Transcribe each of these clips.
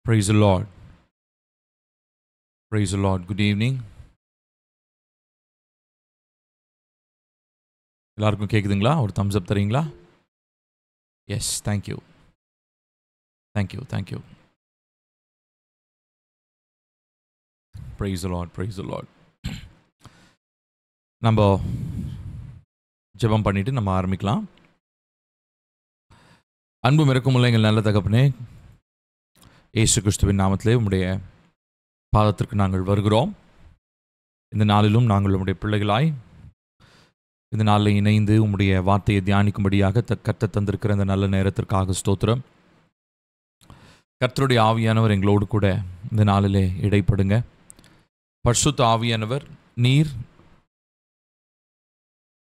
Praise the Lord. Praise the Lord. Good evening. எல்லாருக்கும் கேட்குதுங்களா? ஒரு thumbs up தரீங்களா? Yes, thank you thank you thank you. Praise the Lord. Praise the Lord. நம்ம ஜெபம் பண்ணிட்டு நம்ம ஆரம்பிக்கலாம். அன்பும் இரக்கமுள்ள எங்கள் நல்ல தகப்பனே, இயேசு கிறிஸ்துவின் நாமத்திலே உம்முடைய பாதத்திற்கு நாங்கள் வருகிறோம். இந்த நாளிலும் நாங்கள் உம்முடைய பிள்ளைகளாய் இந்த நாளில் இணைந்து உம்முடைய வார்த்தையை தியானிக்கும்படியாக கர்த்தர் தந்திருக்கிற இந்த நல்ல நேரத்திற்காக ஸ்தோத்திரம். கர்த்தருடைய ஆவியானவர் எங்களோடு கூட இந்த நாளிலே இடைப்படுங்க. பரிசுத்த ஆவியானவர், நீர்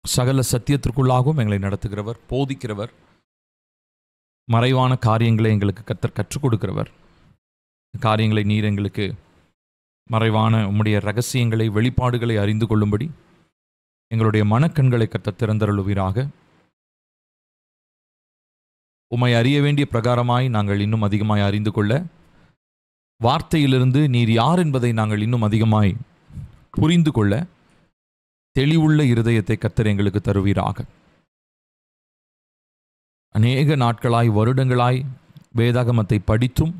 சகல சத்தியத்திற்குள்ளாகவும் எங்களை நடத்துகிறவர், போதிக்கிறவர், மறைவான காரியங்களை எங்களுக்கு கர்த்தர் கற்றுக் கொடுக்கிறவர். காரியங்களை நீர் எங்களுக்கு மறைவான உம்முடைய ரகசியங்களை, வெளிப்பாடுகளை அறிந்து கொள்ளும்படி எங்களுடைய மனக்கண்களை கர்த்தர் திறந்தருளுவீராக. உம்மை அறிய வேண்டிய பிரகாரமாய் நாங்கள் இன்னும் அதிகமாய் அறிந்து கொள்ள, வார்த்தையிலிருந்து நீர் யார் என்பதை நாங்கள் இன்னும் அதிகமாய் புரிந்து கொள்ள தெளிவுள்ள இருதயத்தை கர்த்தர் எங்களுக்கு தருவீராக. அநேக நாட்களாய், வருடங்களாய் வேதாகமத்தை படித்தும்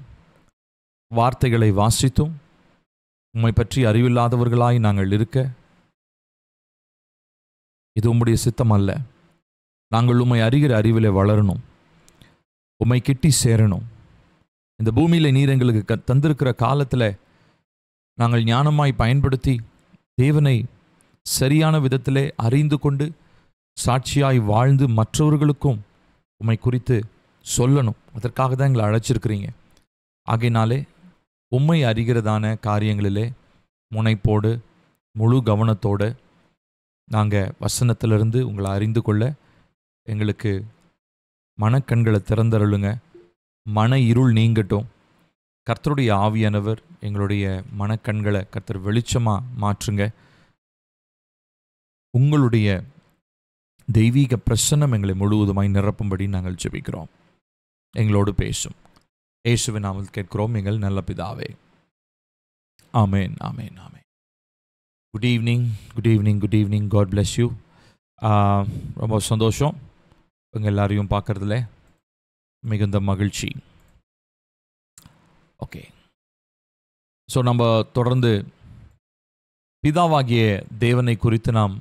வார்த்தைகளை வாசித்தும் உம்மை பற்றி அறிவில்லாதவர்களாய் நாங்கள் இருக்க, இது உம்முடைய சித்தம் அல்ல. நாங்கள் உம்மை அறிகிற அறிவிலே வளரணும், உம்மை கிட்டி சேரணும். இந்த பூமியில் நீர் எங்களுக்கு தந்திருக்கிற காலத்தில் நாங்கள் ஞானமாய் பயன்படுத்தி தேவனை சரியான விதத்திலே அறிந்து கொண்டு சாட்சியாய் வாழ்ந்து மற்றவர்களுக்கும் உம்மை குறித்து சொல்லணும். அதற்காக தான் எங்களை அழைச்சிருக்கிறீங்க. ஆகையினாலே உம்மை அறிகிறதான காரியங்களிலே முனைப்போடு முழு கவனத்தோடு நாங்கள் வசனத்திலிருந்து உங்களை அறிந்து கொள்ள எங்களுக்கு மனக்கண்களை திறந்தருளுங்க. மன இருள் நீங்கட்டும். கர்த்தருடைய ஆவியானவர் எங்களுடைய மனக்கண்களை கர்த்தர் வெளிச்சமாக மாற்றுங்க. உங்களுடைய தெய்வீக பிரசன்னம் எங்களை முழுவதுமாய் நிரப்பும்படி நாங்கள் ஜெபிக்கிறோம். எங்களோடு பேசும் இயேசுவின் நாமத்தில் கேட்கிறோம் எங்கள் நல்ல பிதாவே. ஆமேன், ஆமேன், ஆமேன். Good evening, good evening, good evening. God bless you. ரொம்ப சந்தோஷம் உங்கள் எல்லாரையும் பார்க்குறதுல, மிகுந்த மகிழ்ச்சி. ஓகே, ஸோ நம்ம தொடர்ந்து பிதாவாகிய தேவனை குறித்து நாம்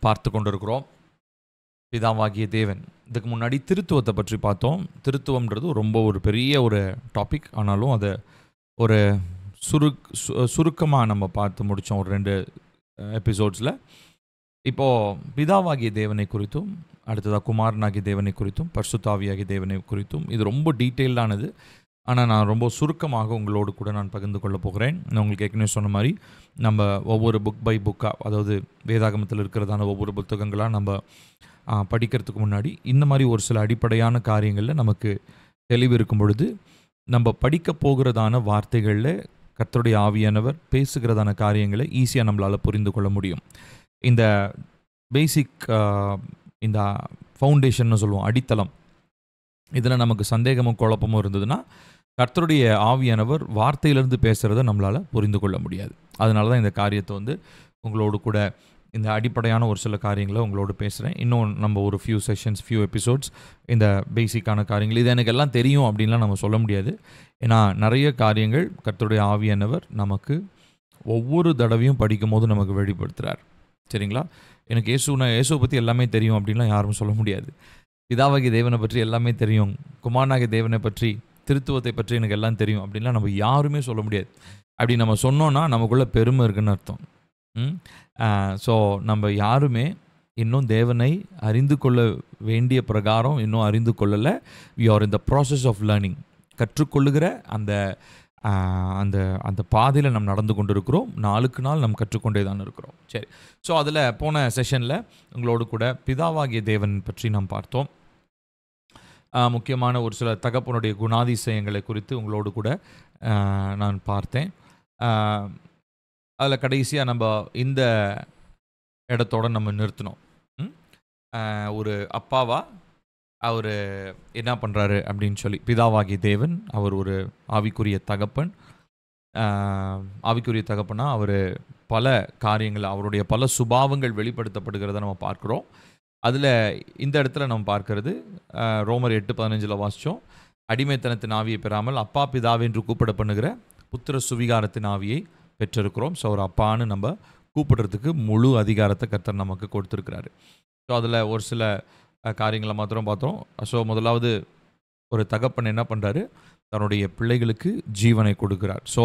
பார்த்து கொண்டிருக்கிறோம். பிதாவாகிய தேவன், இதுக்கு முன்னாடி திருத்துவத்தை பற்றி பார்த்தோம். திருத்துவம்ன்றது ரொம்ப ஒரு பெரிய ஒரு டாபிக். ஆனாலும் அதை ஒரு சுருக்கமாக நம்ம பார்த்து முடித்தோம் ஒரு 2 எபிசோட்ஸில். இப்போது பிதாவாகிய தேவனை குறித்தும், அடுத்ததாக குமாரனாகிய தேவனை குறித்தும், பரிசுத்தாவியாகிய தேவனை குறித்தும், இது ரொம்ப டீட்டெயில்டானது. ஆனால் நான் ரொம்ப சுருக்கமாக உங்களோடு கூட நான் பகிர்ந்து கொள்ள போகிறேன். நான் உங்களுக்கு ஏற்கனவே சொன்ன மாதிரி நம்ம ஒவ்வொரு புக் பை புக்காக, அதாவது வேதாகமத்தில் இருக்கிறதான ஒவ்வொரு புத்தகங்களாக நம்ம படிக்கிறதுக்கு முன்னாடி இந்த மாதிரி ஒரு சில அடிப்படையான காரியங்களில் நமக்கு தெளிவு இருக்கும் பொழுது, நம்ம படிக்க போகிறதான வார்த்தைகளில் கர்த்தருடைய ஆவியானவர் பேசுகிறதான காரியங்களை ஈஸியாக நம்மளால் புரிந்து கொள்ள முடியும். இந்த பேசிக், இந்த ஃபவுண்டேஷன்னு சொல்லுவோம், அடித்தளம், இதில் நமக்கு சந்தேகமும் குழப்பமும் இருந்ததுன்னா கர்த்தருடைய ஆவியானவர் வார்த்தையிலிருந்து பேசுகிறத நம்மளால் புரிந்து கொள்ள முடியாது. அதனால தான் இந்த காரியத்தை உங்களோடு கூட இந்த அடிப்படையான ஒரு சில காரியங்களை உங்களோடு பேசுகிறேன். இன்னும் நம்ம ஒரு ஃபியூ செஷன்ஸ், ஃபியூ எபிசோட்ஸ் இந்த பேசிக்கான காரியங்கள், இது எனக்கு எல்லாம் தெரியும் அப்படின்லாம் நம்ம சொல்ல முடியாது. ஏன்னா நிறைய காரியங்கள் கர்த்தருடைய ஆவியானவர் நமக்கு ஒவ்வொரு தடவையும் படிக்கும் போது நமக்கு வெளிப்படுத்துகிறார். சரிங்களா? எனக்கு இயேசுவை பற்றி எல்லாமே தெரியும் அப்படின்லாம் யாரும் சொல்ல முடியாது. பிதாவாகிய தேவனை பற்றி எல்லாமே தெரியும், குமாரனாகிய தேவனை பற்றி, திருத்துவத்தை பற்றி எனக்கு எல்லாம் தெரியும் அப்படின்லாம் நம்ம யாருமே சொல்ல முடியாது. அப்படி நம்ம சொன்னோன்னா நமக்குள்ளே பெருமை இருக்குன்னு அர்த்தம். ஸோ நம்ம யாருமே இன்னும் தேவனை அறிந்து கொள்ள வேண்டிய பிரகாரம் இன்னும் அறிந்து கொள்ளலை. We are in the process of learning. கற்றுக்கொள்ளுகிற அந்த அந்த அந்த பாதையில் நம்ம நடந்து கொண்டு இருக்கிறோம். நாளுக்கு நாள் நம்ம கற்றுக்கொண்டே தான் இருக்கிறோம். சரி, ஸோ அதில் போன செஷனில் உங்களோடு கூட பிதாவாகிய தேவன் பற்றி நாம் பார்த்தோம். முக்கியமான ஒரு சில தகப்பனுடைய குணாதிசயங்களை குறித்து உங்களோடு கூட நான் பார்த்தேன். அதில் கடைசியாக நம்ம இந்த இடத்தோடு நம்ம நிறுத்தினோம். ஒரு அப்பாவா அவர் என்ன பண்ணுறாரு அப்படின்னு சொல்லி, பிதாவாகிய தேவன் அவர் ஒரு ஆவிக்குரிய தகப்பன். ஆவிக்குரிய தகப்பனா அவர் பல காரியங்கள், அவருடைய பல சுபாவங்கள் வெளிப்படுத்தப்படுகிறத நம்ம பார்க்குறோம். அதில் இந்த இடத்துல நம்ம பார்க்கறது ரோமர் 8:15 வாசித்தோம். அடிமைத்தனத்தின் ஆவியை பெறாமல் அப்பா பிதாவே என்று கூப்பிட பண்ணுகிற புத்திர சுவிகாரத்தின் ஆவியை பெற்றிருக்கிறோம். ஸோ ஒரு அப்பான்னு நம்ம கூப்பிடுறதுக்கு முழு அதிகாரத்தை கர்த்தர் நமக்கு கொடுத்துருக்கிறாரு. ஸோ அதில் ஒரு சில காரியங்களை மாத்திரம் பார்த்தோம். ஸோ முதலாவது, ஒரு தகப்பன் என்ன பண்ணுறாரு, தன்னுடைய பிள்ளைகளுக்கு ஜீவனை கொடுக்குறார். ஸோ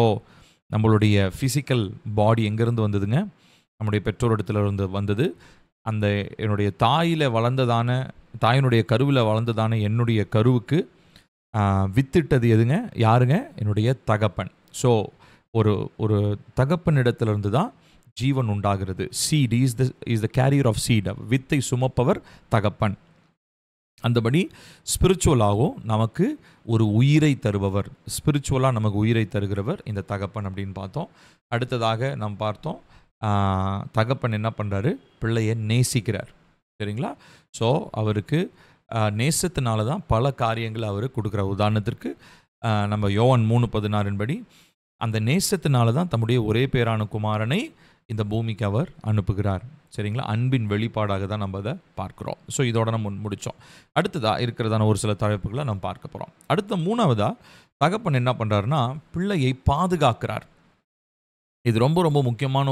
நம்மளுடைய ஃபிசிக்கல் பாடி எங்கேருந்து வந்ததுங்க? நம்முடைய பெற்றோரிடத்துல இருந்து வந்தது. அந்த என்னுடைய தாயினுடைய கருவில் வளர்ந்ததான என்னுடைய கருவுக்கு வித்திட்டது எதுங்க? யாருங்க? என்னுடைய தகப்பன். ஸோ ஒரு ஒரு தகப்பனிடத்திலிருந்து தான் ஜீவன் உண்டாகிறது. Seed is the carrier of seed. வித்தை சுமப்பவர் தகப்பன். அந்தபடி ஸ்பிரிச்சுவலாகவும் நமக்கு ஒரு உயிரை தருபவர், ஸ்பிரிச்சுவலாக நமக்கு உயிரை தருகிறவர் இந்த தகப்பன் அப்படின்னு பார்த்தோம். அடுத்ததாக நாம் பார்த்தோம், தகப்பன் என்ன பண்ணுறாரு? பிள்ளையை நேசிக்கிறார். சரிங்களா? ஸோ அவருக்கு நேசத்தினால தான் பல காரியங்கள் அவர் கொடுக்குறார். உதாரணத்திற்கு நம்ம யோவான் 3:16 படி அந்த நேசத்தினால தான் தம்முடைய ஒரே பேரான குமாரனை இந்த பூமிக்கு அவர் அனுப்புகிறார். சரிங்களா? அன்பின் வெளிப்பாடாக தான் நம்ம அதை பார்க்குறோம். ஸோ இதோட நம்ம முடித்தோம். அடுத்ததாக இருக்கிறதான ஒரு சில தலைப்புகளை நம்ம பார்க்க போகிறோம். அடுத்த மூணாவதாக தகப்பன் என்ன பண்ணுறாருன்னா, பிள்ளையை பாதுகாக்கிறார். இது ரொம்ப ரொம்ப முக்கியமான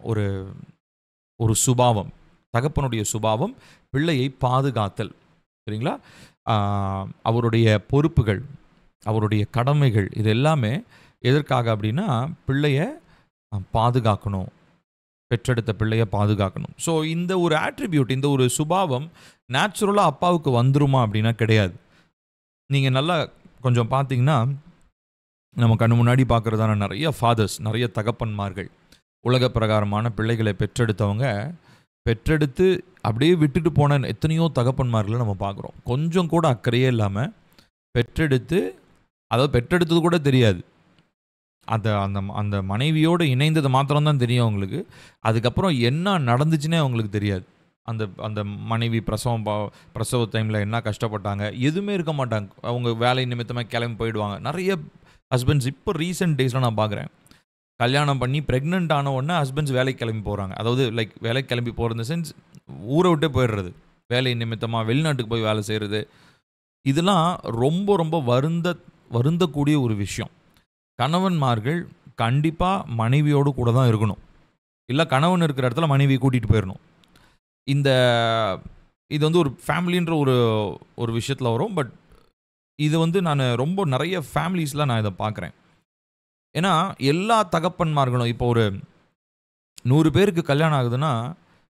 ஒரு ஒரு சுபாவம். தகப்பனுடைய சுபாவம் பிள்ளையை பாதுகாத்தல். சரிங்களா? அவருடைய பொறுப்புகள், அவருடைய கடமைகள், இது எல்லாமே எதற்காக அப்படின்னா, பிள்ளையை பாதுகாக்கணும், பெற்றெடுத்த பிள்ளையை பாதுகாக்கணும். ஸோ இந்த ஒரு ஆட்ரிபியூட், இந்த ஒரு சுபாவம் நேச்சுரலாக அப்பாவுக்கு வந்துருமா அப்படின்னா கிடையாது. நீங்கள் நல்லா கொஞ்சம் பார்த்தீங்கன்னா, நம்ம கண்ணு முன்னாடி பார்க்குறதான நிறைய ஃபாதர்ஸ், நிறைய தகப்பன்மார்கள், உலக பிரகாரமான பிள்ளைகளை பெற்றெடுத்து அப்படியே விட்டுட்டு போன எத்தனையோ தகப்பன்மார்களை நம்ம பார்க்குறோம். கொஞ்சம் கூட அக்கறையே இல்லாமல் பெற்றெடுத்தது கூட தெரியாது. அந்த அந்த மனைவியோடு இணைந்தது மாத்திரம்தான் தெரியும் அவங்களுக்கு. அதுக்கப்புறம் என்ன நடந்துச்சுன்னே அவங்களுக்கு தெரியாது. அந்த மனைவி பிரசவ டைமில் என்ன கஷ்டப்பட்டாங்க, எதுவுமே இருக்க மாட்டாங்க. அவங்க வேலை நிமித்தமாக கிளம்பி போயிடுவாங்க. நிறைய ஹஸ்பண்ட்ஸ் இப்போ ரீசெண்ட் டேஸில் நான் பார்க்குறேன், கல்யாணம் பண்ணி ப்ரெக்னென்ட் ஆன உடனே ஹஸ்பண்ட்ஸ் வேலைக்கு கிளம்பி போகிறாங்க. அதாவது வேலைக்கு கிளம்பி போகிற சென்ஸ் ஊரை விட்டே போயிடுறது, வேலை நிமித்தமாக வெளிநாட்டுக்கு போய் வேலை செய்கிறது. இதெல்லாம் ரொம்ப ரொம்ப வருந்தக்கூடிய ஒரு விஷயம். கணவன்மார்கள் கண்டிப்பாக மனைவியோடு கூட தான் இருக்கணும். இல்லை கணவன் இருக்கிற இடத்துல மனைவியை கூட்டிகிட்டு போயிடணும். இது ஒரு ஃபேமிலின்ற ஒரு விஷயத்தில் வரும். பட் இது நான் ரொம்ப நிறைய ஃபேமிலிஸில் நான் இதை பார்க்குறேன். ஏன்னா எல்லா தகப்பன்மார்களும் இப்போ ஒரு 100 பேருக்கு கல்யாணம் ஆகுதுன்னா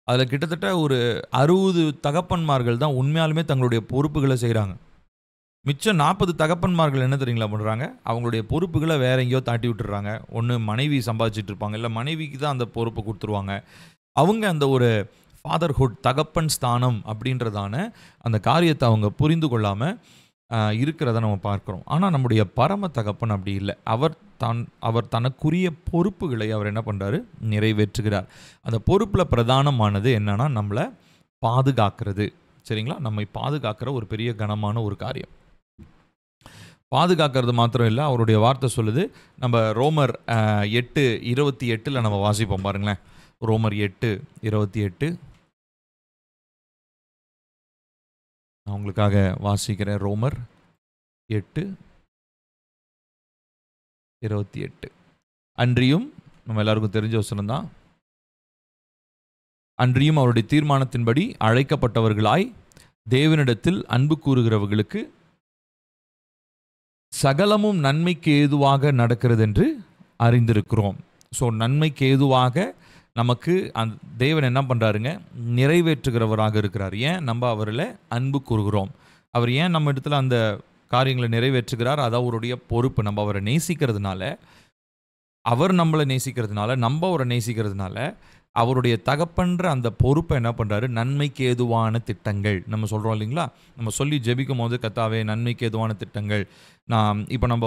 அதில் கிட்டத்தட்ட ஒரு 60 தகப்பன்மார்கள் தான் உண்மையாலுமே தங்களுடைய பொறுப்புகளை செய்கிறாங்க. மிச்சம் 40 தகப்பன்மார்கள் என்ன தெரியுங்களா பண்ணுறாங்க? அவங்களுடைய பொறுப்புகளை வேற எங்கேயோ தாட்டி விட்டுறாங்க. ஒன்று மனைவி சம்பாதிச்சிட்டு இருப்பாங்க, இல்லை மனைவிக்கு தான் அந்த பொறுப்பை கொடுத்துருவாங்க. அவங்க அந்த ஒரு ஃபாதர்ஹுட், தகப்பன் ஸ்தானம் அப்படின்றதான அந்த காரியத்தை அவங்க புரிந்து கொள்ளாமல் இருக்கிறத நம்ம பார்க்குறோம். ஆனால் நம்முடைய பரம தகப்பன் அப்படி இல்லை. அவர் தனக்குரிய பொறுப்புகளை அவர் என்ன பண்ணுறாரு? நிறைவேற்றுகிறார். அந்த பொறுப்பில் பிரதானமானது என்னன்னா, நம்மளை பாதுகாக்கிறது. சரிங்களா? நம்மை பாதுகாக்கிற ஒரு பெரிய கனமான ஒரு காரியம். பாதுகாக்கிறது மாத்திரம் இல்லை, அவருடைய வார்த்தை சொல்லுது. நம்ம ரோமர் 8:28 நம்ம வாசிப்போம் பாருங்களேன். ரோமர் 8:28 நான் உங்களுக்காக வாசிக்கிறேன். ரோமர் 8:28 அன்றியும், நம்ம எல்லாருக்கும் தெரிஞ்ச வசனம் தான், அன்றியும் அவருடைய தீர்மானத்தின்படி அழைக்கப்பட்டவர்களாய் தேவனிடத்தில் அன்பு கூறுகிறவர்களுக்கு சகலமும் நன்மைக்கு ஏதுவாக நடக்கிறது என்று அறிந்திருக்கிறோம். ஸோ நன்மைக்கு ஏதுவாக நமக்கு தேவன் என்ன பண்ணுறாருங்க? நிறைவேற்றுகிறவராக இருக்கிறார். ஏன்? நம்ம அவரில் அன்பு கூறுகிறோம். அவர் ஏன் நம்ம இடத்துல அந்த காரியங்களை நிறைவேற்றுகிறார்? அது அவருடைய பொறுப்பு. நம்ம அவரை நேசிக்கிறதுனால, அவர் நம்மளை நேசிக்கிறதுனால, நம்ம அவரை நேசிக்கிறதுனால, அவருடைய தகப்பன்ற அந்த பொறுப்பை என்ன பண்ணுறாரு? நன்மைக்கு ஏதுவான திட்டங்கள் நம்ம சொல்கிறோம் இல்லைங்களா? நம்ம சொல்லி ஜெபிக்கும் போது, கர்த்தாவே நன்மைக்கு ஏதுவான திட்டங்கள். நான் இப்போ நம்ம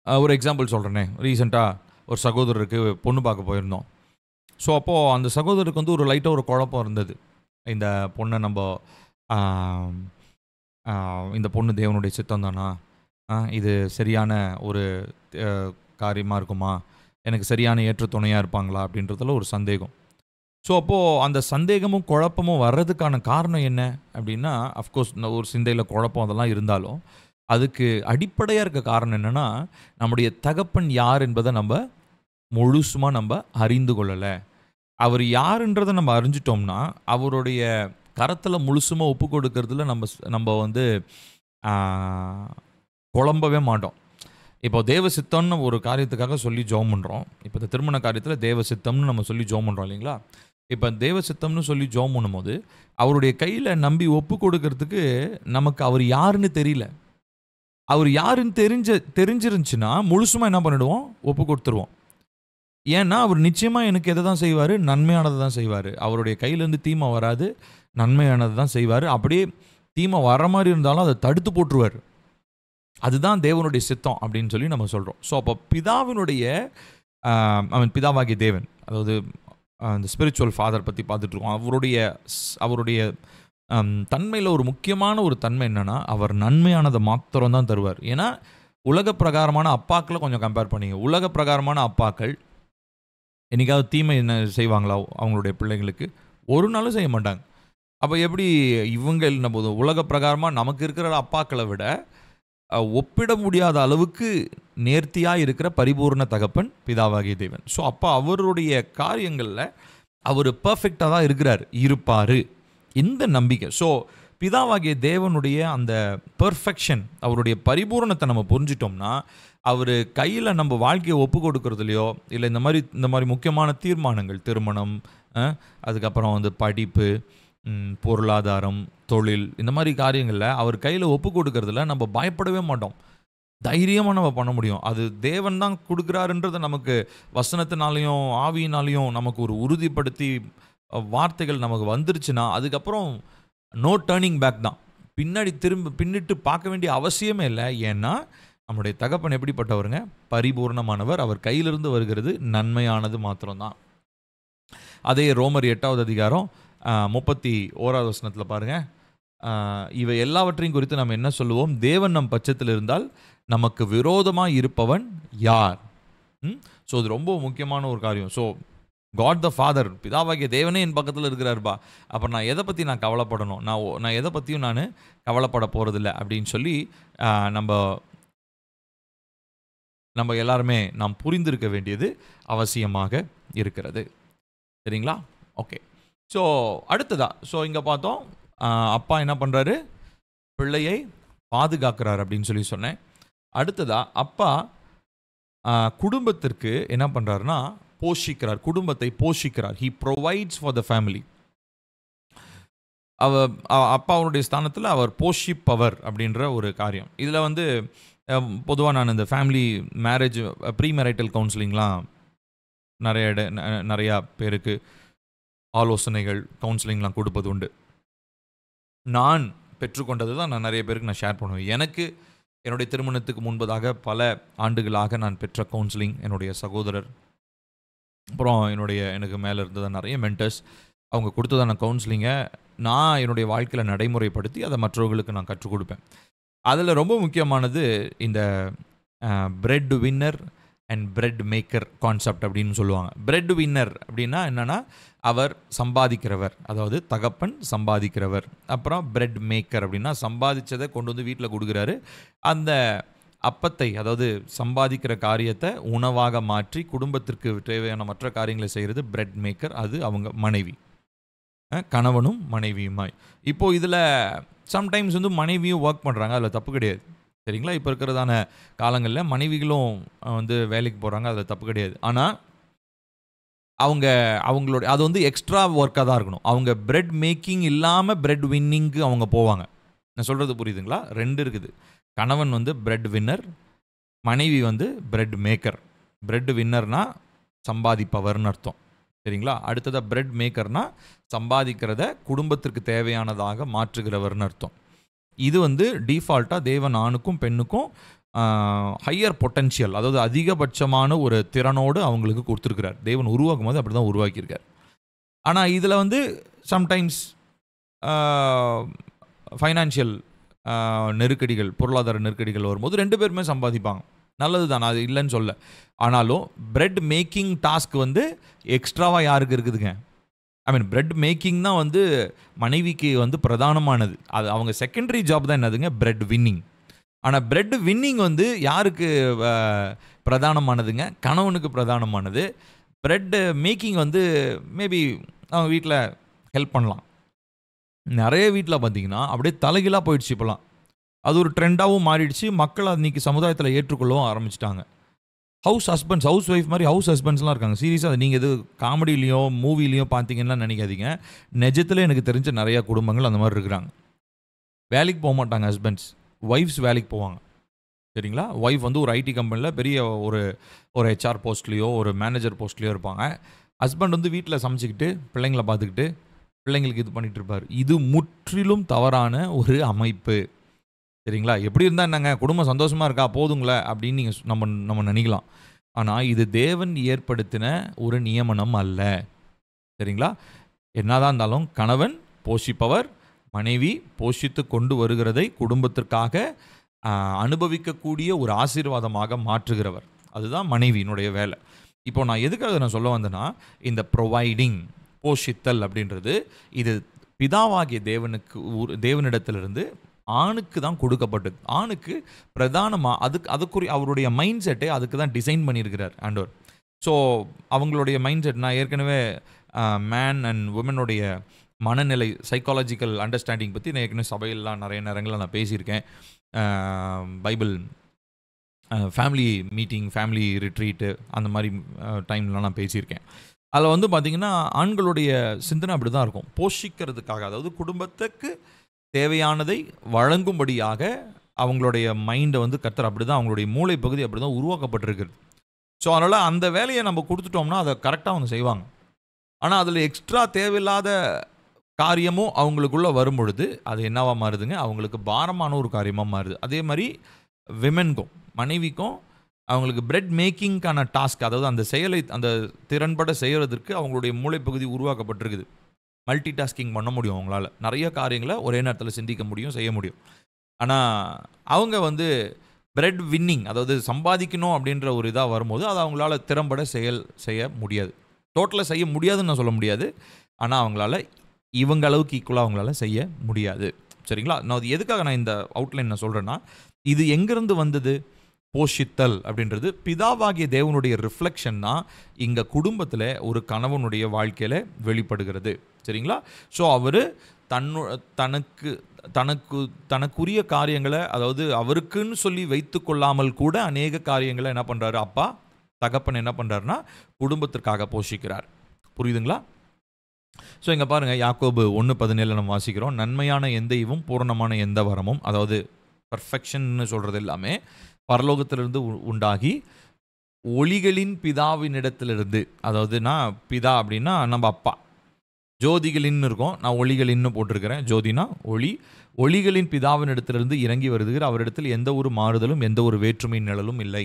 ஒரு எக்ஸாம்பிள் சொல்கிறேனே, ரீசெண்டாக ஒரு சகோதரருக்கு பொண்ணு பார்க்க போயிருந்தோம். ஸோ அப்போது அந்த சகோதரருக்கு ஒரு லைட்டாக ஒரு குழப்பம் இருந்தது. இந்த பொண்ணை நம்ம இந்த பொண்ணு தேவனுடைய சித்தம் தானா, இது சரியான ஒரு காரியமாக இருக்குமா, எனக்கு சரியான ஏற்ற துணையாக இருப்பாங்களா அப்படின்றதுல ஒரு சந்தேகம். ஸோ அப்போது அந்த சந்தேகமும் குழப்பமும் வர்றதுக்கான காரணம் என்ன அப்படின்னா, அஃப்கோர்ஸ் ஒரு சிந்தையில் குழப்பம் அதெல்லாம் இருந்தாலும் அதுக்கு அடிப்படையாக இருக்க காரணம் என்னென்னா, நம்முடைய தகப்பன் யார் என்பதை நம்ம முழுசுமாக நம்ம அறிந்து கொள்ளலை. அவர் யாருன்றதை நம்ம அறிஞ்சிட்டோம்னா அவருடைய கரத்தில் முழுசுமாக ஒப்பு கொடுக்கறதுல நம்ம வந்து குழம்பவே மாட்டோம். இப்போ தேவ சித்தம்னு ஒரு காரியத்துக்காக சொல்லி ஜெபம் பண்ணுறோம். இப்போ இந்த திருமண காரியத்தில் தேவ சித்தம்னு நம்ம சொல்லி ஜெபம் பண்ணுறோம் இல்லைங்களா? இப்போ தேவ சித்தம்னு சொல்லி ஜெபம் பண்ணும்போது அவருடைய கையில் நம்பி ஒப்பு கொடுக்கறதுக்கு நமக்கு அவர் யாருன்னு தெரியல. அவர் யாருன்னு தெரிஞ்சிருந்துச்சுன்னா முழுசுமாக என்ன பண்ணிடுவோம், ஒப்பு கொடுத்துருவோம். ஏன்னா அவர் நிச்சயமாக எனக்கு எதை தான் செய்வார், நன்மையானதை தான் செய்வார். அவருடைய கையிலேருந்து தீமை வராது, நன்மையானது தான் செய்வார். அப்படியே தீமை வர மாதிரி இருந்தாலும் அதை தடுத்து போட்டுருவார். அதுதான் தேவனுடைய சித்தம் அப்படின்னு சொல்லி நம்ம சொல்கிறோம். ஸோ அப்போ பிதாவினுடைய பிதாவாகிய தேவன், அதாவது அந்த ஸ்பிரிச்சுவல் ஃபாதர் பற்றி பார்த்துட்ருக்கோம். அவருடைய தன்மையில் ஒரு முக்கியமான ஒரு தன்மை என்னென்னா, அவர் நன்மையானதை மாத்திரம் தான் தருவார். ஏன்னா உலக பிரகாரமான அப்பாக்களை கொஞ்சம் கம்பேர் பண்ணிங்க. உலக பிரகாரமான அப்பாக்கள் என்றைக்காவது தீமை என்ன செய்வாங்களா அவங்களுடைய பிள்ளைங்களுக்கு? ஒரு நாளும் செய்ய மாட்டாங்க. அப்போ எப்படி இவங்க நம்ம உலக பிரகாரமாக நமக்கு இருக்கிற அப்பாக்களை விட ஒப்பிட முடியாத அளவுக்கு நேர்த்தியாக இருக்கிற பரிபூர்ண தகப்பன் பிதாவாகிய தேவன். ஸோ அப்போ அவருடைய காரியங்களில் அவர் பர்ஃபெக்டாக தான் இருப்பார் இந்த நம்பிக்கை. ஸோ பிதாவாகிய தேவனுடைய அந்த பெர்ஃபெக்ஷன், அவருடைய பரிபூரணத்தை நம்ம புரிஞ்சிட்டோம்னா, அவர் கையில் நம்ம வாழ்க்கையை ஒப்பு கொடுக்கறதுலையோ இல்லை இந்த மாதிரி முக்கியமான தீர்மானங்கள், திருமணம், அதுக்கப்புறம் வந்து படிப்பு, பொருளாதாரம், தொழில், இந்த மாதிரி காரியங்களில் அவர் கையில் ஒப்பு கொடுக்கறதுல நம்ம பயப்படவே மாட்டோம். தைரியமாக நம்ம பண்ண முடியும். அது தேவன் தான் கொடுக்குறாருன்றதை நமக்கு வசனத்தினாலையும் ஆவியினாலையும் நமக்கு ஒரு உறுதிப்படுத்தி வார்த்தைகள் நமக்கு வந்துருச்சுன்னா அதுக்கப்புறம் நோ டேர்னிங் பேக் தான். பின்னிட்டு பார்க்க வேண்டிய அவசியமே இல்லை. ஏன்னா நம்முடைய தகப்பன் எப்படிப்பட்டவருங்க? பரிபூர்ணமானவர். அவர் கையிலிருந்து வருகிறது நன்மையானது மாத்திரம்தான். அதே ரோமர் 8வது அதிகாரம் 31வது வசனத்தில் பாருங்கள், இவை எல்லாவற்றையும் குறித்து நம்ம என்ன சொல்லுவோம்? தேவன் நம் பட்சத்தில் இருந்தால் நமக்கு விரோதமாக இருப்பவன் யார்? ஸோ இது ரொம்ப முக்கியமான ஒரு காரியம். ஸோ காட் த ஃபாதர், பிதாவாகிய தேவனே என் பக்கத்தில் இருக்கிறார்பா, அப்போ நான் எதை பற்றி நான் கவலைப்படணும்? நான் எதை பற்றியும் நான் கவலைப்பட போகிறதில்ல அப்படின்னு சொல்லி நம்ம எல்லாருமே நாம் புரிந்திருக்க வேண்டியது அவசியமாக இருக்கிறது. சரிங்களா? ஓகே. ஸோ ஸோ இங்கே பார்த்தோம், அப்பா என்ன பண்ணுறாரு? பிள்ளையை பாதுகாக்கிறார் அப்படின்னு சொல்லி சொன்னேன். அப்பா குடும்பத்திற்கு என்ன பண்ணுறாருன்னா போஷிக்கிறார், குடும்பத்தை போஷிக்கிறார். He provides for the family. அப்பாவுடைய ஸ்தானத்தில் அவர் போஷிப்பவர் அப்படின்ற ஒரு காரியம். இதில் வந்து பொதுவாக நான் இந்த ஃபேமிலி மேரேஜ் ப்ரீ மேரிட்டல் கவுன்சிலிங்லாம் நிறையா பேருக்கு ஆலோசனைகள், கவுன்சிலிங்லாம் கொடுப்பது உண்டு. நான் பெற்றுக்கொண்டது தான் நான் நிறைய பேருக்கு நான் ஷேர் பண்ணுவேன். எனக்கு என்னுடைய திருமணத்துக்கு முன்பதாக பல ஆண்டுகளாக நான் பெற்ற கவுன்சிலிங், என்னுடைய சகோதரர், அப்புறம் எனக்கு மேலே இருந்தது நிறைய மென்டர்ஸ், அவங்க கொடுத்ததான கவுன்சிலிங்கை நான் என்னுடைய வாழ்க்கையில் நடைமுறைப்படுத்தி அதை மற்றவர்களுக்கு நான் கற்றுக் கொடுப்பேன். அதில் ரொம்ப முக்கியமானது இந்த bread winner and bread maker concept அப்படின்னு சொல்லுவாங்க. பிரெட் வின்னர் அப்படின்னா என்னென்னா, அவர் சம்பாதிக்கிறவர், அதாவது தகப்பன் சம்பாதிக்கிறவர். அப்புறம் பிரெட் மேக்கர் அப்படின்னா சம்பாதிச்சதை கொண்டு வந்து வீட்டில் கொடுக்குறாரு. அந்த அப்பத்தை, அதாவது சம்பாதிக்கிற காரியத்தை உணவாக மாற்றி குடும்பத்திற்கு தேவையான மற்ற காரியங்களை செய்கிறது பிரெட் மேக்கர். அது அவங்க மனைவி, கணவனும் மனைவியுமாய். இப்போது இதில் சம்டைம்ஸ் வந்து மனைவியும் ஒர்க் பண்ணுறாங்க, அதில் தப்பு கிடையாது. சரிங்களா? இப்போ இருக்கிறதான காலங்களில் மனைவிகளும் வந்து வேலைக்கு போகிறாங்க, அதில் தப்பு கிடையாது. ஆனால் அவங்களுடைய அது வந்து எக்ஸ்ட்ரா ஒர்க்காக தான் இருக்கணும். அவங்க பிரெட் மேக்கிங் இல்லாமல் பிரெட் வின்னிங்க்கு அவங்க போவாங்க. நான் சொல்கிறது புரியுதுங்களா? 2 இருக்குது. கணவன் வந்து பிரெட் வின்னர், மனைவி வந்து பிரெட் மேக்கர். பிரெட் வின்னர்னா சம்பாதிப்பவர்னு அர்த்தம். சரிங்களா? அடுத்ததாக பிரெட் மேக்கர்னா சம்பாதிக்கிறத குடும்பத்திற்கு தேவையானதாக மாற்றுகிறவர்னு அர்த்தம். இது வந்து டிஃபால்ட்டாக தேவன் ஆணுக்கும் பெண்ணுக்கும் ஹையர் பொட்டன்ஷியல், அதாவது அதிகபட்சமான ஒரு திறனோடு அவங்களுக்கு கொடுத்துருக்கிறார். தேவன் உருவாக்கும் போது அப்படி தான் உருவாக்கியிருக்கார். ஆனால் இதில் வந்து சம்டைம்ஸ் ஃபைனான்ஷியல் நெருக்கடிகள், பொருளாதார நெருக்கடிகள் வரும்போது 2 பேருமே சம்பாதிப்பாங்க. நல்லது தான், அது இல்லைன்னு சொல்ல. ஆனாலும் பிரெட் மேக்கிங் டாஸ்க் வந்து எக்ஸ்ட்ராவாக யாருக்கு இருக்குதுங்க? ஐ மீன் பிரெட் மேக்கிங் தான் வந்து மனைவிக்கு வந்து பிரதானமானது. அது அவங்க செகண்டரி ஜாப் தான் என்னதுங்க? Bread winning. ஆனால் பிரெட் வின்னிங் வந்து யாருக்கு பிரதானமானதுங்க? கணவனுக்கு பிரதானமானது. பிரெட் மேக்கிங் வந்து மேபி அவங்க வீட்டில் ஹெல்ப் பண்ணலாம். நிறைய வீட்டில் பார்த்தீங்கன்னா அப்படியே தலைகீழாக போயிடுச்சு இப்போலாம். அது ஒரு ட்ரெண்டாகவும் மாறிடுச்சு. மக்கள் அன்றைக்கி சமுதாயத்தில் ஏற்றுக்கொள்ளவும் ஆரம்பிச்சிட்டாங்க. ஹவுஸ் ஒய்ஃப் மாதிரி ஹவுஸ் ஹஸ்பண்ட்ஸ்லாம் இருக்காங்க. சீரியஸாக அதை நீங்கள் எது காமெடியிலையோ மூவிலையோ பார்த்தீங்கன்னா நினைக்காதீங்க. நிஜத்தில் எனக்கு தெரிஞ்ச நிறையா குடும்பங்கள் அந்த மாதிரி இருக்கிறாங்க. வேலைக்கு போக மாட்டாங்க ஹஸ்பண்ட்ஸ், ஒய்ஃப்ஸ் வேலைக்கு போவாங்க. சரிங்களா? ஒய்ஃப் வந்து ஒரு ஐடி கம்பெனியில் பெரிய ஒரு ஹெச்ஆர் போஸ்ட்லேயோ ஒரு மேனேஜர் போஸ்ட்லேயோ இருப்பாங்க. ஹஸ்பண்ட் வந்து வீட்டில் சமைச்சிக்கிட்டு பிள்ளைங்களை பார்த்துக்கிட்டு பிள்ளைங்களுக்கு இது பண்ணிகிட்டு இருப்பார். இது முற்றிலும் தவறான ஒரு அமைப்பு. சரிங்களா? எப்படி இருந்தால் என்னங்க, குடும்பம் சந்தோஷமாக இருக்கா போதுங்களே அப்படின்னு நீங்கள் நம்ம நினைக்கலாம். ஆனால் இது தேவன் ஏற்படுத்தின ஒரு நியமனம் அல்ல. சரிங்களா? என்னதான் இருந்தாலும் கணவன் போஷிப்பவர், மனைவி போஷித்து கொண்டு வருகிறதை குடும்பத்திற்காக அனுபவிக்கக்கூடிய ஒரு ஆசீர்வாதமாக மாற்றுகிறவர். அதுதான் மனைவியினுடைய வேலை. இப்போ நான் எதுக்காக நான் சொல்ல வந்தேன்னா, இந்த ப்ரொவைடிங், போஷித்தல் அப்படின்றது இது பிதாவாகிய தேவனிடத்திலிருந்து ஆணுக்கு தான் கொடுக்கப்பட்டது. ஆணுக்கு பிரதானமாக அதுக்குரிய அவருடைய மைண்ட் செட்டை அதுக்கு தான் டிசைன் பண்ணியிருக்கிறார் ஆண்டவர். ஸோ அவங்களுடைய மைண்ட் செட், நான் ஏற்கனவே மேன் அண்ட் உமனுடைய மனநிலை, சைக்காலஜிக்கல் அண்டர்ஸ்டாண்டிங் பற்றி நான் ஏற்கனவே சபையிலாம் நிறைய நேரங்களில் நான் பேசியிருக்கேன். Bible family meeting, family retreat அந்த மாதிரி டைம்லாம் நான் பேசியிருக்கேன். அதில் வந்து பார்த்திங்கன்னா ஆண்களுடைய சிந்தனை அப்படி தான் இருக்கும். போஷிக்கிறதுக்காக, அதாவது குடும்பத்துக்கு தேவையானதை வழங்கும்படியாக அவங்களுடைய மைண்டை வந்து கர்த்தர் அப்படி தான், அவங்களுடைய மூளை பகுதி அப்படி தான் உருவாக்கப்பட்டிருக்குது. ஸோ அதனால் அந்த வேலையை நம்ம கொடுத்துட்டோம்னா அதை கரெக்டாக அவங்க செய்வாங்க. ஆனால் அதில் எக்ஸ்ட்ரா தேவையில்லாத காரியமும் அவங்களுக்குள்ளே வரும் பொழுது அது என்னவா மாறுதுங்க? அவங்களுக்கு பாரமான ஒரு காரியமாக மாறுது. அதே மாதிரி விமென்க்கும், மனைவிக்கும் அவங்களுக்கு பிரெட் மேக்கிங்கான டாஸ்க், அதாவது அந்த செயலை அந்த திறன்பட செய்கிறதுக்கு அவங்களுடைய மூளைப்பகுதி உருவாக்கப்பட்டிருக்குது. மல்டி டாஸ்கிங் பண்ண முடியும் அவங்களால. நிறைய காரியங்களை ஒரே நேரத்தில் சிந்திக்க முடியும், செய்ய முடியும். ஆனால் அவங்க வந்து பிரெட் வின்னிங், அதாவது சம்பாதிக்கணும் அப்படின்ற ஒரு இதாக வரும்போது அதை அவங்களால திறம்பட செய்ய முடியாது. டோட்டலாக செய்ய முடியாதுன்னு நான் சொல்ல முடியாது. ஆனால் அவங்களால இவங்க அளவுக்கு ஈக்குவலாக அவங்களால செய்ய முடியாது. சரிங்களா? நான் அது எதுக்காக நான் இந்த அவுட்லைன் நான் சொல்கிறேன்னா, இது எங்கேருந்து வந்தது? போஷித்தல் அப்படின்றது பிதாவாகிய தேவனுடைய ரிஃப்ளெக்ஷன் தான் இங்கே குடும்பத்தில் ஒரு கணவனுடைய வாழ்க்கையில் வெளிப்படுகிறது. சரிங்களா? ஸோ அவர் தனக்குரிய காரியங்களை, அதாவது அவருக்குன்னு சொல்லி வைத்து கொள்ளாமல் கூட அநேக காரியங்களை என்ன பண்ணுறாரு? அப்பா தகப்பன் என்ன பண்ணுறாருன்னா குடும்பத்திற்காக போஷிக்கிறார். புரியுதுங்களா? ஸோ இங்கே பாருங்கள், யாக்கோபு 1:17 நம்ம வாசிக்கிறோம். நன்மையான எந்த ஈவும் பூரணமான எந்த வரமும், அதாவது பர்ஃபெக்ஷன்னு சொல்கிறது எல்லாமே பரலோகத்திலிருந்து உண்டாகி ஒளிகளின் பிதாவினிடத்திலிருந்து, அதாவது நான் பிதா அப்படின்னா நம்ம அப்பா, ஜோதிகளின்னு இருக்கும், நான் ஒளிகளின்னு போட்டிருக்கிறேன். ஜோதினா ஒளி, ஒளிகளின் பிதாவினிடத்திலிருந்து இறங்கி வருதுகிற அவரிடத்தில் எந்த ஒரு மாறுதலும் எந்த ஒரு வேற்றுமை நிழலும் இல்லை.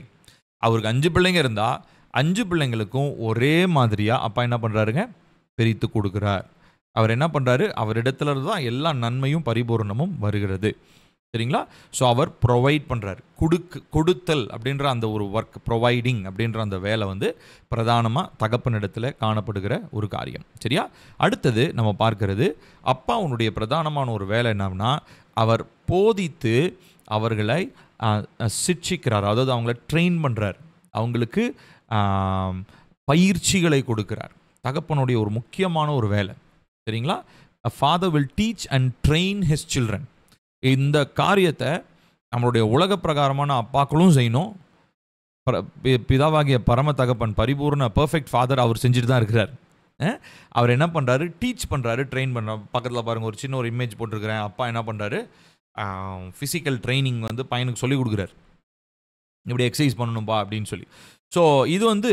அவருக்கு 5 பிள்ளைங்க இருந்தால் 5 பிள்ளைங்களுக்கும் ஒரே மாதிரியாக அப்பா என்ன பண்ணுறாருங்க? பிரித்து கொடுக்குறார். அவர் என்ன பண்ணுறாரு? அவரிடத்துல தான் எல்லா நன்மையும் பரிபூர்ணமும் வருகிறது. சரிங்களா? ஸோ அவர் ப்ரொவைட் பண்ணுறாரு. கொடுத்தல் அப்படின்ற அந்த ஒரு ஒர்க், ப்ரொவைடிங் அப்படின்ற அந்த வேலை வந்து பிரதானமாக தகப்பனிடத்தில் காணப்படுகிற ஒரு காரியம். சரியா? அடுத்தது நம்ம பார்க்கறது, அப்பாவுடைய பிரதானமான ஒரு வேலை என்னன்னா, அவர் போதித்து அவர்களை சிட்சிக்கிறார். அதாவது அவங்கள ட்ரெயின் பண்ணுறார், அவங்களுக்கு பயிற்சிகளை கொடுக்கிறார். தகப்பனுடைய ஒரு முக்கியமான ஒரு வேலை. சரிங்களா? A father will teach and train his children. இந்த காரியத்தை நம்மளுடைய உலக பிரகாரமான அப்பாக்களும் செய்யணும். பிதாவாகிய பரம தகப்பன், பரிபூர்ண பர்ஃபெக்ட் ஃபாதர், அவர் செஞ்சுட்டு தான் இருக்கிறார். அவர் என்ன பண்ணுறாரு? டீச் பண்ணுறாரு, ட்ரெயின் பண்ணுறாரு. பக்கத்தில் பாருங்கள், ஒரு சின்ன ஒரு இமேஜ் போட்டிருக்கிறேன். அப்பா என்ன பண்ணுறாரு? ஃபிசிக்கல் ட்ரைனிங் வந்து பையனுக்கு சொல்லிக் கொடுக்குறாரு. இப்படி எக்ஸசைஸ் பண்ணணும்பா அப்படின்னு சொல்லி. ஸோ இது வந்து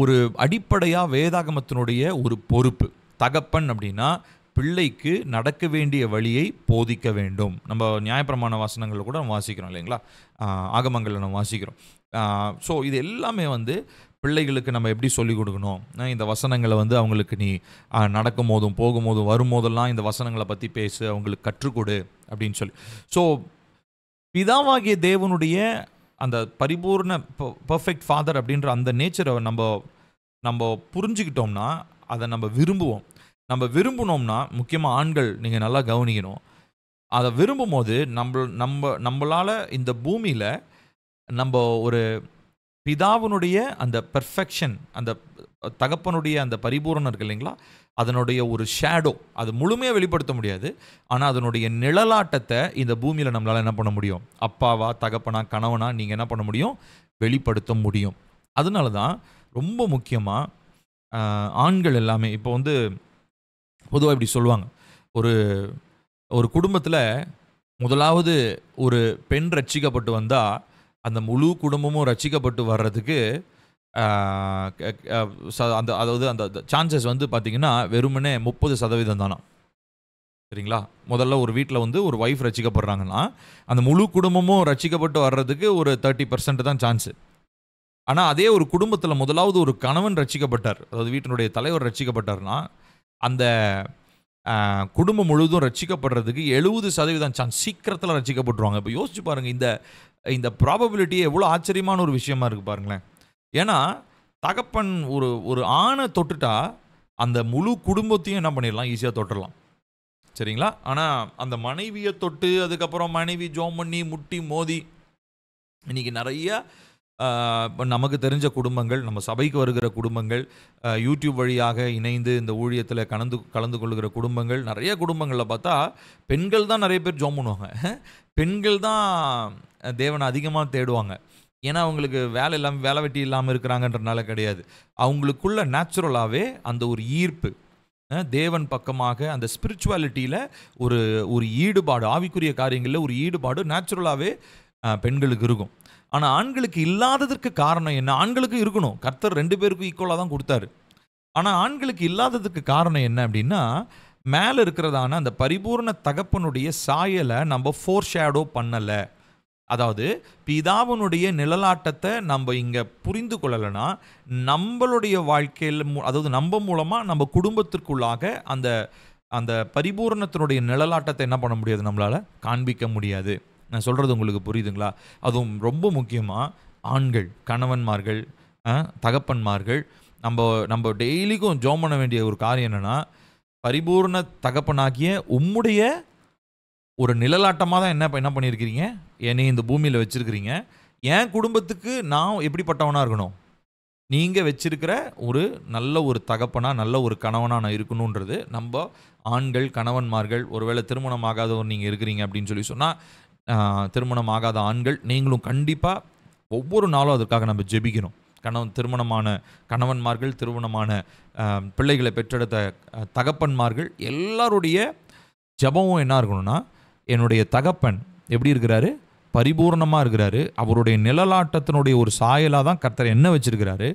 ஒரு அடிப்படையாக வேதாகமத்தினுடைய ஒரு பொறுப்பு. தகப்பன் அப்படின்னா பிள்ளைக்கு நடக்க வேண்டிய வழியை போதிக்க வேண்டும். நம்ம நியாயப்பிரமாண வசனங்களில் கூட நம்ம வாசிக்கிறோம் இல்லைங்களா? ஆகமங்களில் நம்ம வாசிக்கிறோம். ஸோ இது எல்லாமே வந்து பிள்ளைகளுக்கு நம்ம எப்படி சொல்லிக் கொடுக்கணும், இந்த வசனங்களை வந்து அவங்களுக்கு நீ நடக்கும் போதும் போகும்போதும் வரும்போதெல்லாம் இந்த வசனங்களை பற்றி பேசு, அவங்களுக்கு கற்றுக்கொடு அப்படின்னு சொல்லி. ஸோ பிதாவாகிய தேவனுடைய அந்த பரிபூர்ண பர்ஃபெக்ட் ஃபாதர் அப்படின்ற அந்த நேச்சரை நம்ம புரிஞ்சுக்கிட்டோம்னா அதை நம்ம விரும்புவோம். நம்ம விரும்பினோம்னா, முக்கியமாக ஆண்கள் நீங்கள் நல்லா கவனிக்கணும், அதை விரும்பும் போது நம்மளால் இந்த பூமியில் நம்ம ஒரு பிதாவினுடைய அந்த பெர்ஃபெக்ஷன், அந்த தகப்பனுடைய அந்த பரிபூரணம் இருக்கு இல்லைங்களா, அதனுடைய ஒரு ஷேடோ, அது முழுமையாக வெளிப்படுத்த முடியாது, ஆனால் அதனுடைய நிழலாட்டத்தை இந்த பூமியில் நம்மளால் என்ன பண்ண முடியும், அப்பாவா தகப்பனா கணவனா நீங்கள் என்ன பண்ண முடியும், வெளிப்படுத்த முடியும். அதனால தான் ரொம்ப முக்கியமாக ஆண்கள் எல்லாமே இப்போ வந்து பொதுவாக இப்படி சொல்லுவாங்க, ஒரு குடும்பத்தில் முதலாவது ஒரு பெண் ரட்சிக்கப்பட்டு வந்தால் அந்த முழு குடும்பமும் ரட்சிக்கப்பட்டு வர்றதுக்கு அதாவது அந்த சான்சஸ் வந்து பார்த்திங்கன்னா வெறுமனே 30% தானா. சரிங்களா? முதல்ல ஒரு வீட்டில் வந்து ஒரு ஒய்ஃப் ரட்சிக்கப்படுறாங்கன்னா அந்த முழு குடும்பமும் ரட்சிக்கப்பட்டு வர்றதுக்கு ஒரு 30% தான் சான்ஸு. ஆனால் அதே ஒரு குடும்பத்தில் முதலாவது ஒரு கணவன் ரட்சிக்கப்பட்டார், அதாவது வீட்டினுடைய தலைவர் ரட்சிக்கப்பட்டார்னா அந்த குடும்பம் முழுவதும் ரட்சிக்கப்படுறதுக்கு 70% சான்ஸ், சீக்கிரத்தில் ரட்சிக்கப்பட்டுருவாங்க. இப்போ யோசிச்சு பாருங்கள், இந்த ப்ராபபிலிட்டி எவ்வளோ ஆச்சரியமான ஒரு விஷயமா இருக்குது பாருங்களேன். ஏன்னா தகப்பன் ஒரு ஆணை தொட்டுட்டா அந்த முழு குடும்பத்தையும் என்ன பண்ணிடலாம், ஈஸியாக தொட்டுடலாம். சரிங்களா? ஆனால் அந்த மனைவியை தொட்டு அதுக்கப்புறம் மனைவி ஜோம் பண்ணி முட்டி மோதி, இன்றைக்கி நிறைய இப்போ நமக்கு தெரிஞ்ச குடும்பங்கள், நம்ம சபைக்கு வருகிற குடும்பங்கள், யூடியூப் வழியாக இணைந்து இந்த ஊழியத்தில் கலந்து கொள்கிற குடும்பங்கள், நிறைய குடும்பங்களில் பார்த்தா பெண்கள் தான் நிறைய பேர் ஜோம் பண்ணுவாங்க. பெண்கள் தான் தேவனை அதிகமாக தேடுவாங்க. ஏன்னா அவங்களுக்கு வேலை வெட்டி இல்லாமல் இருக்கிறாங்கன்றனால கிடையாது, அவங்களுக்குள்ள நேச்சுரலாகவே அந்த ஒரு ஈர்ப்பு, தேவன் பக்கமாக அந்த ஸ்பிரிச்சுவாலிட்டியில் ஒரு ஈடுபாடு, ஆவிக்குரிய காரியங்களில் ஒரு ஈடுபாடு நேச்சுரலாகவே பெண்களுக்கு இருக்கும். ஆனால் ஆண்களுக்கு இல்லாததற்கு காரணம் என்ன? ஆண்களுக்கு இருக்கணும், கர்த்தர் 2 பேருக்கும் ஈக்குவலாக தான் கொடுத்தாரு. ஆனால் ஆண்களுக்கு இல்லாததுக்கு காரணம் என்ன அப்படின்னா, மேலே இருக்கிறதான அந்த பரிபூர்ண தகப்பனுடைய சாயலை நம்ம ஃபோர் ஷேடோ பண்ணலை. அதாவது பிதாவினுடைய நிழலாட்டத்தை நம்ம இங்கே புரிந்து கொள்ளலைன்னா நம்மளுடைய வாழ்க்கையில், அதாவது நம்ம மூலமாக நம்ம குடும்பத்திற்குள்ளாக அந்த பரிபூர்ணத்தினுடைய நிழலாட்டத்தை என்ன பண்ண முடியாது, நம்மளால் காண்பிக்க முடியாது. நான் சொல்கிறது உங்களுக்கு புரியுதுங்களா? அதுவும் ரொம்ப முக்கியமாக ஆண்கள், கணவன்மார்கள், தகப்பன்மார்கள், நம்ம டெய்லிக்கும் ஜோம் பண்ண வேண்டிய ஒரு காரியம் என்னென்னா, பரிபூர்ண தகப்பனாகிய உம்முடைய ஒரு நிழலாட்டமாக தான் என்ன பண்ணியிருக்கிறீங்க, என்னை இந்த பூமியில் வச்சுருக்கிறீங்க. என் குடும்பத்துக்கு நான் எப்படிப்பட்டவனாக இருக்கணும், நீங்கள் வச்சிருக்கிற நல்ல ஒரு தகப்பனாக, நல்ல ஒரு கணவனாக நான் இருக்கணுன்றது நம்ம ஆண்கள், கணவன்மார்கள், ஒருவேளை திருமணம் ஆகாதவர் நீங்கள் இருக்கிறீங்க அப்படின்னு சொல்லி சொன்னால், திருமணம் ஆகாத ஆண்கள் நீங்களும் கண்டிப்பாக ஒவ்வொரு நாளும் அதற்காக நம்ம ஜெபிக்கணும். திருமணமான கணவன்மார்கள், திருமணமான பிள்ளைகளை பெற்றெடுத்த தகப்பன்மார்கள் எல்லாருடைய ஜெபமும் என்ன இருக்கணும்னா, என்னுடைய தகப்பன் எப்படி இருக்கிறாரு, பரிபூர்ணமாக இருக்கிறாரு, அவருடைய நிழலாட்டத்தினுடைய ஒரு சாயலாக தான் கர்த்தர் என்ன வச்சிருக்கிறாரு,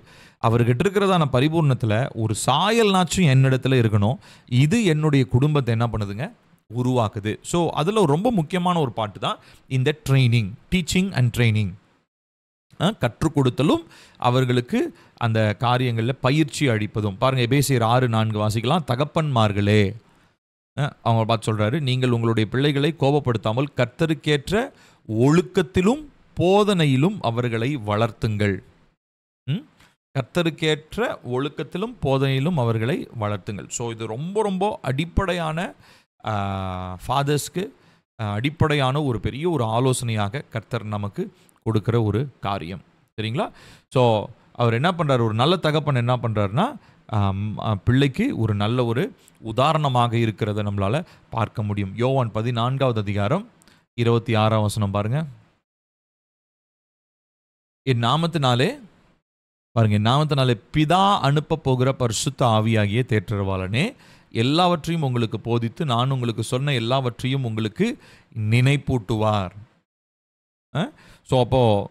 அவர்கிட்ட இருக்கிறதான பரிபூர்ணத்தில் ஒரு சாயல்னாச்சும் என்னிடத்துல இருக்கணும். இது என்னுடைய குடும்பத்தை என்ன பண்ணுதுங்க, உருவாக்குது. ஸோ அதில் ரொம்ப முக்கியமான ஒரு பாட்டு தான் இந்த ட்ரைனிங், டீச்சிங் அண்ட் ட்ரைனிங். கற்றுக் கொடுத்தலும் அவர்களுக்கு அந்த காரியங்களில் பயிற்சி அளிப்பதும். பாருங்கள், எபேசியர் 6:4 வாசிக்கலாம். தகப்பன்மார்களே, அவங்க பார்த்து சொல்கிறாரு, நீங்கள் உங்களுடைய பிள்ளைகளை கோபப்படுத்தாமல் கர்த்தருக்கேற்ற ஒழுக்கத்திலும் போதனையிலும் அவர்களை வளர்த்துங்கள். கர்த்தருக்கேற்ற ஒழுக்கத்திலும் போதனையிலும் அவர்களை வளர்த்துங்கள். ஸோ இது ரொம்ப ரொம்ப அடிப்படையான ஃபாதர்ஸ்க்கு அடிப்படையான ஒரு பெரிய ஒரு ஆலோசனையாக கர்த்தர் நமக்கு கொடுக்குற ஒரு காரியம். சரிங்களா? ஸோ அவர் என்ன பண்ணுறாரு, ஒரு நல்ல தகப்பன் என்ன பண்ணுறாருன்னா, பிள்ளைக்கு ஒரு நல்ல ஒரு உதாரணமாக இருக்கிறத நம்மளால் பார்க்க முடியும். யோவான் 14:26 பாருங்கள். என் நாமத்தினாலே பிதா அனுப்ப போகிற பரிசுத்த ஆவியாகிய தேற்றரவாளனே எல்லாவற்றையும் உங்களுக்கு போதித்து நான் உங்களுக்கு சொன்ன எல்லாவற்றையும் உங்களுக்கு நினைப்பூட்டுவார். ஸோ அப்போது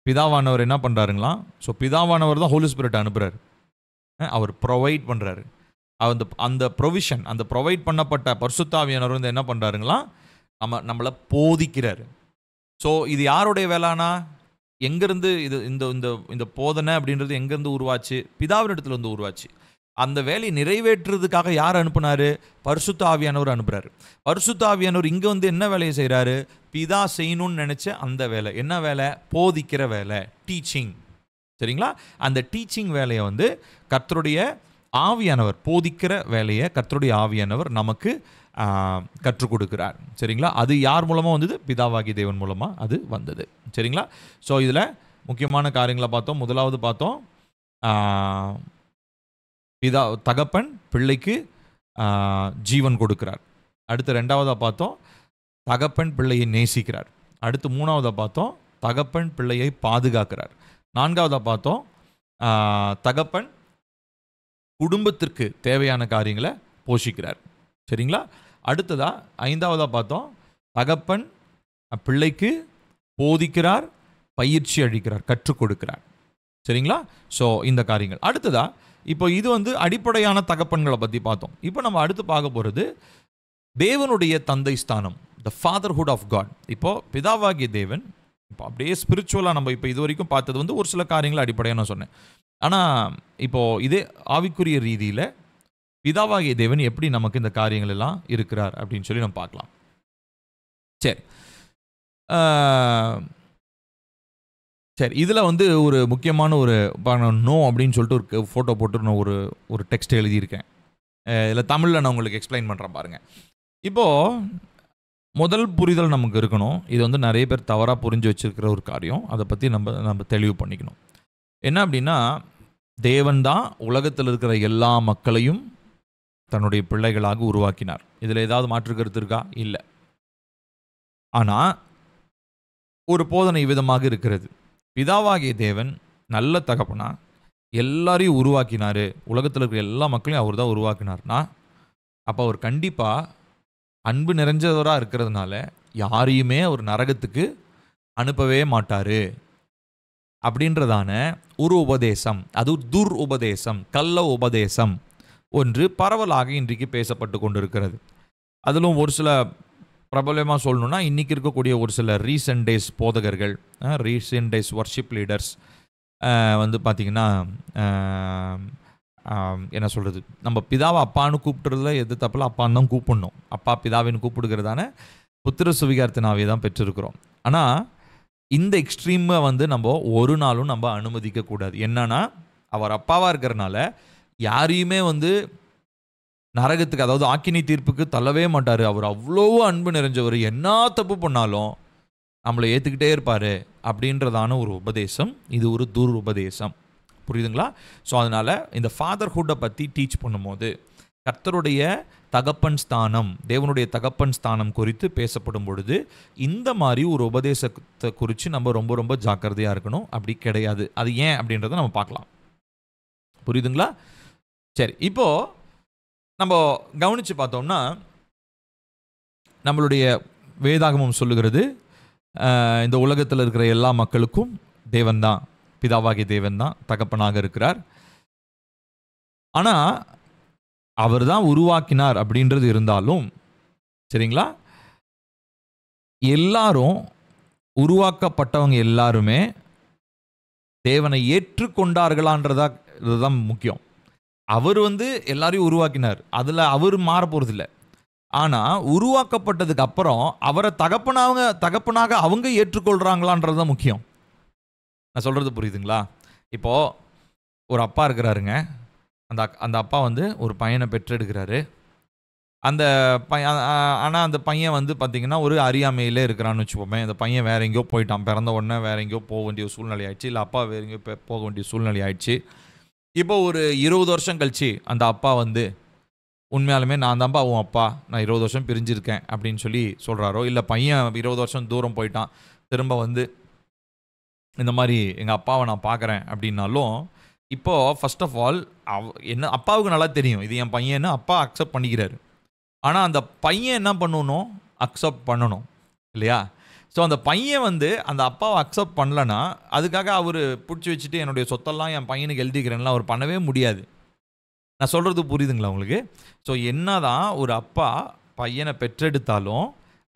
பிதாவானவர் என்ன பண்ணுறாருங்களா? ஸோ பிதாவானவர் தான் ஹோலி ஸ்பிரிட் அனுப்புகிறார், அவர் ப்ரொவைட் பண்ணுறாரு. அந்த ப்ரொவிஷன், அந்த ப்ரொவைட் பண்ணப்பட்ட பரிசுத்த ஆவியானவர் வந்து என்ன பண்ணுறாருங்களா, நம்மளை போதிக்கிறார். ஸோ இது யாருடைய வேலைனா, எங்கேருந்து இது இந்த இந்த இந்த போதனை அப்படின்றது எங்கேருந்து உருவாச்சு? பிதாவினிடத்துல இருந்து உருவாச்சு. அந்த வேலையை நிறைவேற்றுறதுக்காக யார் அனுப்புனாரு? பரிசுத்த ஆவியானவர் அனுப்புறாரு. பரிசுத்த ஆவியானவர் இங்கே வந்து என்ன வேலையை செய்கிறாரு? பிதா செய்யணும்னு நினச்ச அந்த வேலை. என்ன வேலை? போதிக்கிற வேலை, டீச்சிங். சரிங்களா? அந்த டீச்சிங் வேலையை வந்து கர்த்தருடைய ஆவியானவர், போதிக்கிற வேலையை கர்த்தருடைய ஆவியானவர் நமக்கு கற்றுக் கொடுக்கிறார். சரிங்களா? அது யார் மூலமாக வந்தது? பிதாவாகிய தேவன் மூலமாக அது வந்தது. சரிங்களா? ஸோ இதில் முக்கியமான காரியங்களை பார்த்தோம். முதலாவது பார்த்தோம், தகப்பன் பிள்ளைக்கு ஜீவன் கொடுக்கிறார். அடுத்து ரெண்டாவதாக பார்த்தோம், தகப்பன் பிள்ளையை நேசிக்கிறார். அடுத்து மூணாவதாக பார்த்தோம், தகப்பன் பிள்ளையை பாதுகாக்கிறார். நான்காவதாக பார்த்தோம், தகப்பன் குடும்பத்திற்கு தேவையான காரியங்களை போஷிக்கிறார். சரிங்களா? அடுத்ததாக ஐந்தாவதாக பார்த்தோம், தகப்பன் பிள்ளைக்கு போதிக்கிறார், பயிற்சி அளிக்கிறார், கற்றுக் கொடுக்கிறார். சரிங்களா? ஸோ இந்த காரியங்கள். அடுத்ததாக இப்போ இது வந்து அடிப்படையான தகப்பன்களை பற்றி பார்த்தோம். இப்போ நம்ம அடுத்து பார்க்க போகிறது தேவனுடைய தந்தை ஸ்தானம், த ஃபாதர்ஹுட் ஆஃப் காட். இப்போது பிதாவாகிய தேவன், இப்போ அப்படியே ஸ்பிரிச்சுவலாக நம்ம இப்போ இது வரைக்கும் பார்த்தது வந்து ஒரு சில காரியங்களை அடிப்படையாக நான் சொன்னேன். ஆனால் இப்போது இதே ஆவிக்குரிய ரீதியில் பிதாவாகிய தேவன் எப்படி நமக்கு இந்த காரியங்கள் எல்லாம் இருக்கிறார் அப்படின்னு சொல்லி நம்ம பார்க்கலாம். சரி சரி இதில் வந்து ஒரு முக்கியமான ஒரு நோ அப்படின்னு சொல்லிட்டு ஒரு ஃபோட்டோ போட்டு நான் ஒரு டெக்ஸ்ட் எழுதியிருக்கேன். இதில் தமிழில் நான் உங்களுக்கு எக்ஸ்பிளைன் பண்ணுறேன் பாருங்கள். இப்போது முதல் புரிதல் நமக்கு இருக்கணும். இது வந்து நிறைய பேர் தவறாக புரிஞ்சு வச்சுருக்கிற ஒரு காரியம். அதை பற்றி நம்ம தெளிவு பண்ணிக்கணும். என்ன அப்படின்னா, தேவன் தான் உலகத்தில் இருக்கிற எல்லா மக்களையும் தன்னுடைய பிள்ளைகளாக உருவாக்கினார். இதில் ஏதாவது மாற்று கருத்து இருக்கா? இல்லை. ஆனால் ஒரு போதனை விதமாக இருக்கிறது. பிதாவாகிய தேவன் நல்ல தகப்பனா எல்லாரையும் உருவாக்கினார், உலகத்தில் இருக்கிற எல்லா மக்களையும் அவர் தான் உருவாக்கினார்னா, அப்போ அவர் கண்டிப்பாக அன்பு நிறைஞ்சவராக இருக்கிறதுனால யாரையுமே அவர் நரகத்துக்கு அனுப்பவே மாட்டார் அப்படின்றதான ஒரு உபதேசம், அது துர் உபதேசம், கள்ள உபதேசம் ஒன்று பரவலாக இன்றைக்கு பேசப்பட்டு கொண்டிருக்கிறது. அதிலும் ஒரு சில பிரபலமாக சொல்லணும்னா, இன்றைக்கி இருக்கக்கூடிய ஒரு சில ரீசெண்ட் டேஸ் போதகர்கள், ரீசெண்ட் டேஸ் வர்ஷிப் லீடர்ஸ் வந்து பார்த்திங்கன்னா என்ன சொல்கிறது, நம்ம பிதாவை அப்பான்னு கூப்பிட்டுறதுல எது தப்பில் அப்பான்னு தான் கூப்பிடணும். அப்பா பிதாவின்னு கூப்பிடுகிறதான புத்திர சுவிகாரத்தினாவே தான் பெற்றிருக்கிறோம். ஆனால் இந்த எக்ஸ்ட்ரீமை வந்து நம்ம ஒரு நாளும் நம்ம அனுமதிக்கக்கூடாது. என்னன்னா, அவர் அப்பாவாக இருக்கிறனால யாரையுமே வந்து நரகத்துக்கு, அதாவது ஆக்கினை தீர்ப்புக்கு தள்ளவே மாட்டார். அவர் அவ்வளோ அன்பு நிறைஞ்சவர், என்ன தப்பு பண்ணாலும் நம்மளை ஏற்றுக்கிட்டே இருப்பார் அப்படின்றதான ஒரு உபதேசம். இது ஒரு துர் உபதேசம். புரியுதுங்களா? ஸோ அதனால் இந்த ஃபாதர்ஹுட்டை பற்றி டீச் பண்ணும்போது கர்த்தருடைய தகப்பன் ஸ்தானம், தேவனுடைய தகப்பன் ஸ்தானம் குறித்து பேசப்படும் பொழுது இந்த மாதிரி ஒரு உபதேசத்தை குறித்து நம்ம ரொம்ப ரொம்ப ஜாக்கிரதையாக இருக்கணும். அப்படி கிடையாது. அது ஏன் அப்படின்றத நம்ம பார்க்கலாம். புரியுதுங்களா? சரி, இப்போது நம்ம கவனித்து பார்த்தோம்னா, நம்மளுடைய வேதாகமம் சொல்லுகிறது, இந்த உலகத்தில் இருக்கிற எல்லா மக்களுக்கும் தேவன் தான், பிதாவாகிய தேவன் தான் தகப்பனாக இருக்கிறார். ஆனால் அவர் தான் உருவாக்கினார் அப்படின்றது இருந்தாலும், சரிங்களா, எல்லாரும் உருவாக்கப்பட்டவங்க எல்லாருமே தேவனை ஏற்றுக்கொண்டார்களான்றதான் முக்கியம். அவர் வந்து எல்லாரையும் உருவாக்கினார், அதில் அவர் மாற போகிறதில்லை. ஆனால் உருவாக்கப்பட்டதுக்கு அப்புறம் அவரை தகப்பனாக அவங்க ஏற்றுக்கொள்கிறாங்களான்றது தான் முக்கியம். நான் சொல்கிறது புரியுதுங்களா? இப்போது ஒரு அப்பா இருக்கிறாருங்க. அந்த அப்பா வந்து ஒரு பையனை பெற்றெடுக்கிறாரு. அந்த பையன், ஆனால் அந்த பையன் வந்து பார்த்திங்கன்னா ஒரு அறியாமையிலே இருக்கிறான்னு வச்சுப்போமே. அந்த பையன் வேறு எங்கேயோ போயிட்டான். பிறந்த உடனே வேறு எங்கேயோ போக வேண்டிய சூழ்நிலை ஆயிடுச்சு, இல்லை அப்பா வேறு எங்கேயோ போக வேண்டிய சூழ்நிலை ஆயிடுச்சு. இப்போ ஒரு 20 வருஷம் கழிச்சு அந்த அப்பா வந்து உண்மையாலுமே நான் தான்ப்பா உன் அப்பா, நான் 20 வருஷம் பிரிஞ்சிருக்கேன் அப்படின்னு சொல்லி சொல்கிறாரோ, இல்லை பையன் 20 வருஷம் தூரம் போயிட்டான், திரும்ப வந்து இந்த மாதிரி எங்கள் அப்பாவை நான் பார்க்குறேன் அப்படின்னாலும், இப்போது ஃபர்ஸ்ட் ஆஃப் ஆல் என்ன அப்பாவுக்கு நல்லா தெரியும் இது என் பையன்னு. அப்பா அக்செப்ட் பண்ணிக்கிறாரு. ஆனால் அந்த பையன் என்ன பண்ணணும்? அக்செப்ட் பண்ணணும் இல்லையா? ஸோ அந்த பையன் வந்து அந்த அப்பாவை அக்செப்ட் பண்ணலன்னா, அதுக்காக அவர் பிடிச்சி வச்சுட்டு என்னுடைய சொத்தெல்லாம் என் பையனுக்கு எழுதிக்கிறேன்லாம் அவர் பண்ணவே முடியாது. நான் சொல்கிறது புரியுதுங்களா உங்களுக்கு? ஸோ என்ன தான் ஒரு அப்பா பையனை பெற்றெடுத்தாலும்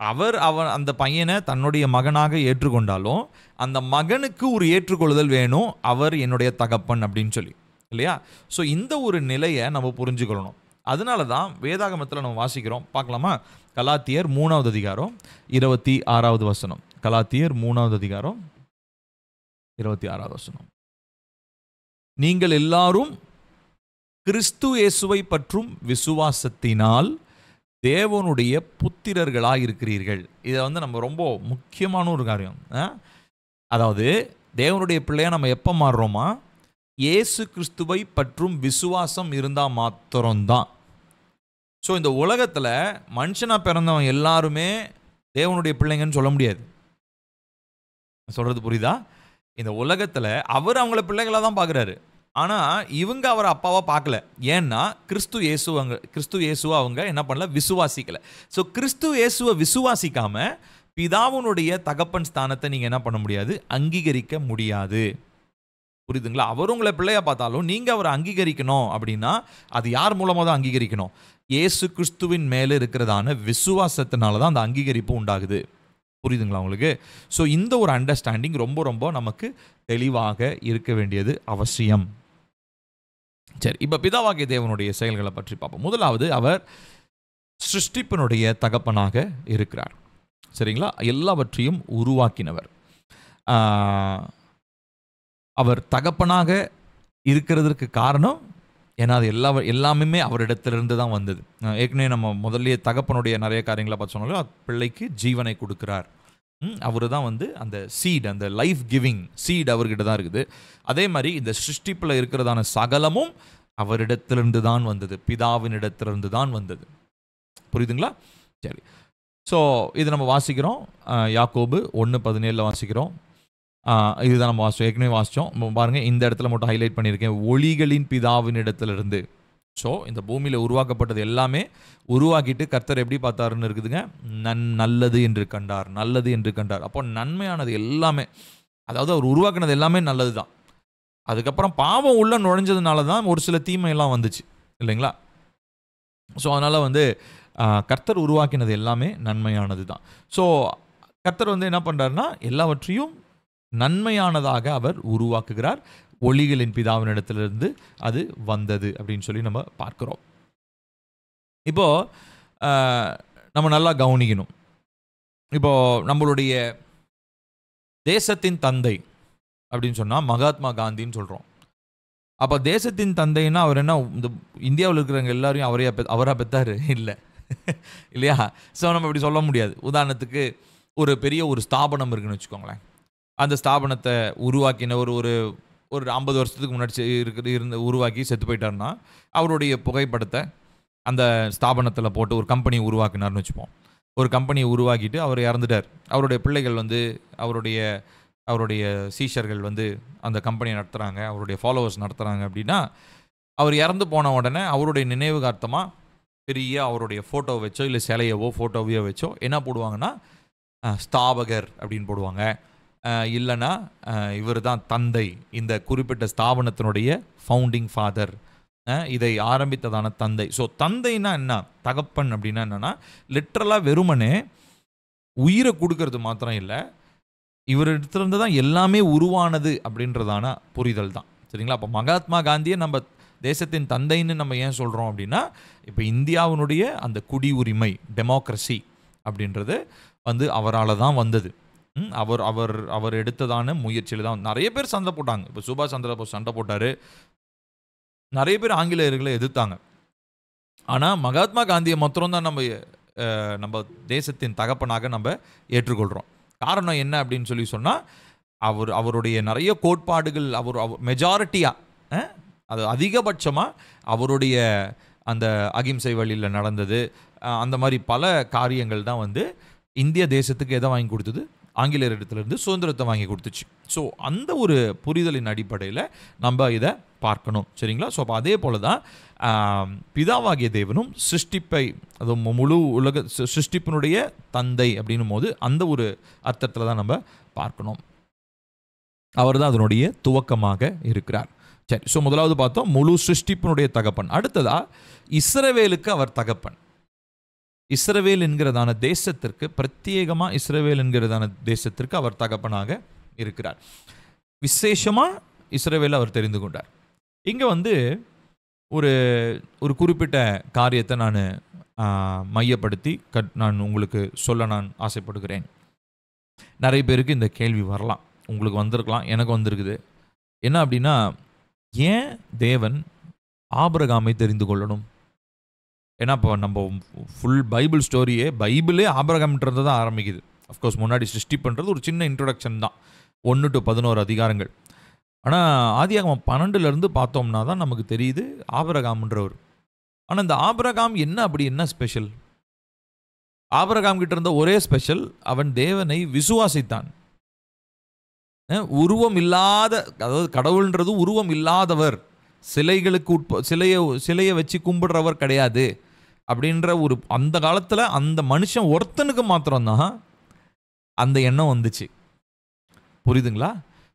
அவன் அந்த பையனை தன்னுடைய மகனாக ஏற்றுக்கொண்டாலும் அந்த மகனுக்கு ஒரு ஏற்றுக்கொள்ளுதல் வேணும், அவர் என்னுடைய தகப்பன் அப்படின்னு சொல்லி, இல்லையா? ஸோ இந்த ஒரு நிலையை நம்ம புரிஞ்சுக்கொள்ளணும். அதனால தான் வேதாகமத்தில் நம்ம வாசிக்கிறோம். பார்க்கலாமா? கலாத்தியர் 3வது அதிகாரம் 26வது வசனம். கலாத்தியர் 3வது அதிகாரம் 26வது வசனம். நீங்கள் எல்லாரும் கிறிஸ்து இயேசுவை பற்றும் விசுவாசத்தினால் தேவனுடைய புத்திரர்களாக இருக்கிறீர்கள். இதை நம்ம ரொம்ப முக்கியமான ஒரு காரியம். அதாவது தேவனுடைய பிள்ளையா நம்ம எப்போ மாறுறோமா? இயேசு கிறிஸ்துவை பற்றும் விசுவாசம் இருந்தால் மாத்திரம்தான். ஸோ இந்த உலகத்தில் மனுஷனாக பிறந்தவன் எல்லாருமே தேவனுடைய பிள்ளைங்கன்னு சொல்ல முடியாது. சொல்கிறது புரியுதா? இந்த உலகத்தில் அவர் அவங்கள பிள்ளைகளாக தான் பார்க்குறாரு. ஆனால் இவங்க அவர் அப்பாவாக பார்க்கல. ஏன்னா கிறிஸ்து இயேசுவை அவங்க என்ன பண்ணல? விசுவாசிக்கலை. ஸோ கிறிஸ்து இயேசுவை விசுவாசிக்காமல் பிதாவுனுடைய தகப்பன் ஸ்தானத்தை நீங்கள் என்ன பண்ண முடியாது? அங்கீகரிக்க முடியாது. புரியுதுங்களா? அவர் உங்களை பிள்ளையா பார்த்தாலும் நீங்கள் அவரை அங்கீகரிக்கணும் அப்படின்னா அது யார் மூலமாக தான் அங்கீகரிக்கணும்? இயேசு கிறிஸ்துவின் மேலே இருக்கிறதான விசுவாசத்தினால தான் அந்த அங்கீகரிப்பு உண்டாகுது. புரியுதுங்களா உங்களுக்கு? ஸோ இந்த ஒரு அண்டர்ஸ்டாண்டிங் ரொம்ப ரொம்ப நமக்கு தெளிவாக இருக்க வேண்டியது அவசியம். சரி, இப்போ பிதாவாகிய தேவனுடைய செயல்களை பற்றி பார்ப்போம். முதலாவது, அவர் சிருஷ்டிப்பினுடைய தகப்பனாக இருக்கிறார். சரிங்களா? எல்லாவற்றையும் உருவாக்கினவர். அவர் தகப்பனாக இருக்கிறதற்கு காரணம் ஏன்னா அது எல்லாமே அவரிடத்திலிருந்து தான் வந்தது. ஏற்கனவே நம்ம முதல்ல தகப்பனுடைய நிறைய காரியங்களை பார்த்து சொன்னாலும் பிள்ளைக்கு ஜீவனை கொடுக்கிறார். அவர் தான் அந்த சீட், அந்த லைஃப் கிவிங் சீட் அவர்கிட்ட தான் இருக்குது. அதே மாதிரி இந்த சிருஷ்டிப்பில் இருக்கிறதான சகலமும் அவரிடத்திலிருந்து தான் வந்தது, பிதாவின் இடத்திலிருந்து தான் வந்தது. புரியுதுங்களா? சரி, ஸோ இது நம்ம வாசிக்கிறோம். யாக்கோபு 1:17 வாசிக்கிறோம். இதுதான் நம்ம வாசித்தோம், ஏற்கனவே வாசித்தோம். பாருங்கள், இந்த இடத்துல மட்டும் ஹைலைட் பண்ணியிருக்கேன், ஒளிகளின் பிதாவின் இடத்துலேருந்து. ஸோ இந்த பூமியில் உருவாக்கப்பட்டது எல்லாமே உருவாக்கிட்டு கர்த்தர் எப்படி பார்த்தாருன்னு இருக்குதுங்க? நல்லது என்று கண்டார், நல்லது என்று கண்டார். அப்போ நன்மையானது எல்லாமே, அதாவது அவர் உருவாக்கினது எல்லாமே நல்லது தான். அதுக்கப்புறம் பாவம் உள்ள நுழைஞ்சதுனால தான் ஒரு சில தீமையெல்லாம் வந்துச்சு, இல்லைங்களா? ஸோ அதனால் கர்த்தர் உருவாக்கினது எல்லாமே நன்மையானது தான். ஸோ கர்த்தர் என்ன பண்ணுறாருன்னா எல்லாவற்றையும் நன்மையானதாக அவர் உருவாக்குகிறார். ஒளிகளின் பிதாவின் இடத்திலிருந்து அது வந்தது அப்படின்னு சொல்லி நம்ம பார்க்கிறோம். இப்போ நம்ம நல்லா கவனிக்கணும். இப்போ நம்மளுடைய தேசத்தின் தந்தை அப்படின்னு சொன்னால் மகாத்மா காந்தின்னு சொல்கிறோம். அப்போ தேசத்தின் தந்தைன்னா அவர் என்ன இந்த இந்தியாவில் இருக்கிறவங்க எல்லாரையும் அவராக பெற்றார்? இல்லை, இல்லையா? ஸோ நம்ம இப்படி சொல்ல முடியாது. உதாரணத்துக்கு ஒரு பெரிய ஒரு ஸ்தாபனம் இருக்குன்னு வச்சுக்கோங்களேன். அந்த ஸ்தாபனத்தை உருவாக்கின ஒரு 50 வருஷத்துக்கு முன்னாடி உருவாக்கி செத்து போயிட்டாருன்னா அவருடைய புகைப்படத்தை அந்த ஸ்தாபனத்தில் போட்டு ஒரு கம்பெனி உருவாக்கினார்னு வச்சுப்போம். ஒரு கம்பெனியை உருவாக்கிட்டு அவர் இறந்துட்டார். அவருடைய பிள்ளைகள் அவருடைய சீஷர்கள் அந்த கம்பெனியை நடத்துகிறாங்க, அவருடைய ஃபாலோவர்ஸ் நடத்துகிறாங்க. அப்படின்னா அவர் இறந்து போன உடனே அவருடைய நினைவுகார்த்தமாக பெரிய அவருடைய ஃபோட்டோ வச்சோ இல்லை சிலையவோ ஃபோட்டோவையோ வச்சோ என்ன போடுவாங்கன்னா ஸ்தாபகர் அப்படின்னு போடுவாங்க. இல்லைன்னா இவர் தான் தந்தை, இந்த குறிப்பிட்ட ஸ்தாபனத்தினுடைய ஃபவுண்டிங் ஃபாதர், இதை ஆரம்பித்ததான தந்தை. ஸோ தந்தைன்னா என்ன? தகப்பன் அப்படின்னா என்னென்னா லிட்ரலாக வெறுமனே உயிரை கொடுக்கறது மாத்திரம் இல்லை, இவரிடத்துலேருந்து தான் எல்லாமே உருவானது அப்படின்றதான புரிதல் தான். சரிங்களா? அப்போ மகாத்மா காந்தியை நம்ம தேசத்தின் தந்தைன்னு நம்ம ஏன் சொல்கிறோம் அப்படின்னா, இப்போ இந்தியாவினுடைய அந்த குடி உரிமை, டெமோக்ரஸி அப்படின்றது அவரால் தான் வந்தது. அவர் எடுத்ததான முயற்சியில் தான் நிறைய பேர் சண்டை போட்டாங்க. இப்போ சுபாஷ் சந்திர போஸ் சண்டை போட்டார், நிறைய பேர் ஆங்கிலேயர்களை எதிர்த்தாங்க. ஆனால் மகாத்மா காந்தியை மாத்திரம்தான் நம்ம தேசத்தின் தகப்பனாக நம்ம ஏற்றுக்கொள்கிறோம். காரணம் என்ன அப்படின்னு சொன்னால் அவருடைய நிறைய கோட்பாடுகள் அவர் மெஜாரிட்டியாக, அது அதிகபட்சமாக அவருடைய அந்த அகிம்சை வழியில் நடந்தது. அந்த மாதிரி பல காரியங்கள் தான் இந்திய தேசத்துக்கு எதை வாங்கி கொடுத்தது? ஆங்கிலேயர் இடத்துலேருந்து சுதந்திரத்தை வாங்கி கொடுத்துச்சு. ஸோ அந்த ஒரு புரிதலின் அடிப்படையில் நம்ம இதை பார்க்கணும். சரிங்களா? ஸோ அப்போ அதே போல் தான் பிதாவாகிய தேவனும் சிருஷ்டிப்பை, அது முழு உலக சிருஷ்டிப்பினுடைய தந்தை அப்படின்னும் போது அந்த ஒரு அர்த்தத்தில் தான் நம்ம பார்க்கணும். அவர் தான் அதனுடைய துவக்கமாக இருக்கிறார். சரி, ஸோ முதலாவது பார்த்தோம் முழு சிருஷ்டிப்பினுடைய தகப்பன். அடுத்ததா இஸ்ரவேலுக்கு அவர் தகப்பன். இஸ்ரவேல் என்கிறதான தேசத்திற்கு, பிரத்யேகமாக இஸ்ரவேல் என்கிறதான தேசத்திற்கு அவர் தகப்பனாக இருக்கிறார். விசேஷமாக இஸ்ரவேலை அவர் தெரிந்து கொண்டார். இங்கே வந்து ஒரு ஒரு குறிப்பிட்ட காரியத்தை நான் மையப்படுத்தி நான் உங்களுக்கு சொல்ல நான் ஆசைப்படுகிறேன். நிறைய பேருக்கு இந்த கேள்வி வரலாம், உங்களுக்கு வந்திருக்கலாம், எனக்கு வந்திருக்குது. என்ன அப்படின்னா, ஏன் தேவன் ஆபிரகாமை தெரிந்து கொள்ளணும்? ஏன்னா இப்போ நம்ம ஃபுல் பைபிள் ஸ்டோரியே, பைபிளே ஆபிரகாம்ன்றது தான் ஆரம்பிக்குது. அஃப்கோர்ஸ் முன்னாடி சிருஷ்டி பண்ணுறது ஒரு சின்ன இன்ட்ரொடக்ஷன் தான், 1 to 11 அதிகாரங்கள். ஆனால் ஆதியாகமம் 12 பார்த்தோம்னா தான் நமக்கு தெரியுது ஆபிரகாம்ன்றவர். ஆனால் இந்த ஆபிரகாம் என்ன ஸ்பெஷல்? ஆபிரகாம் கிட்ட இருந்த ஒரே ஸ்பெஷல், அவன் தேவனை விசுவாசித்தான். உருவம் இல்லாத, அதாவது கடவுள்ன்றது உருவம் இல்லாதவர், சிலைகளுக்கு சிலையை வச்சு கும்பிடுறவர் கிடையாது அப்படின்ற ஒரு அந்த காலத்தில் அந்த மனுஷன் ஒருத்தனுக்கு மாத்திரம்தான் அந்த எண்ணம் வந்துச்சு. புரியுதுங்களா?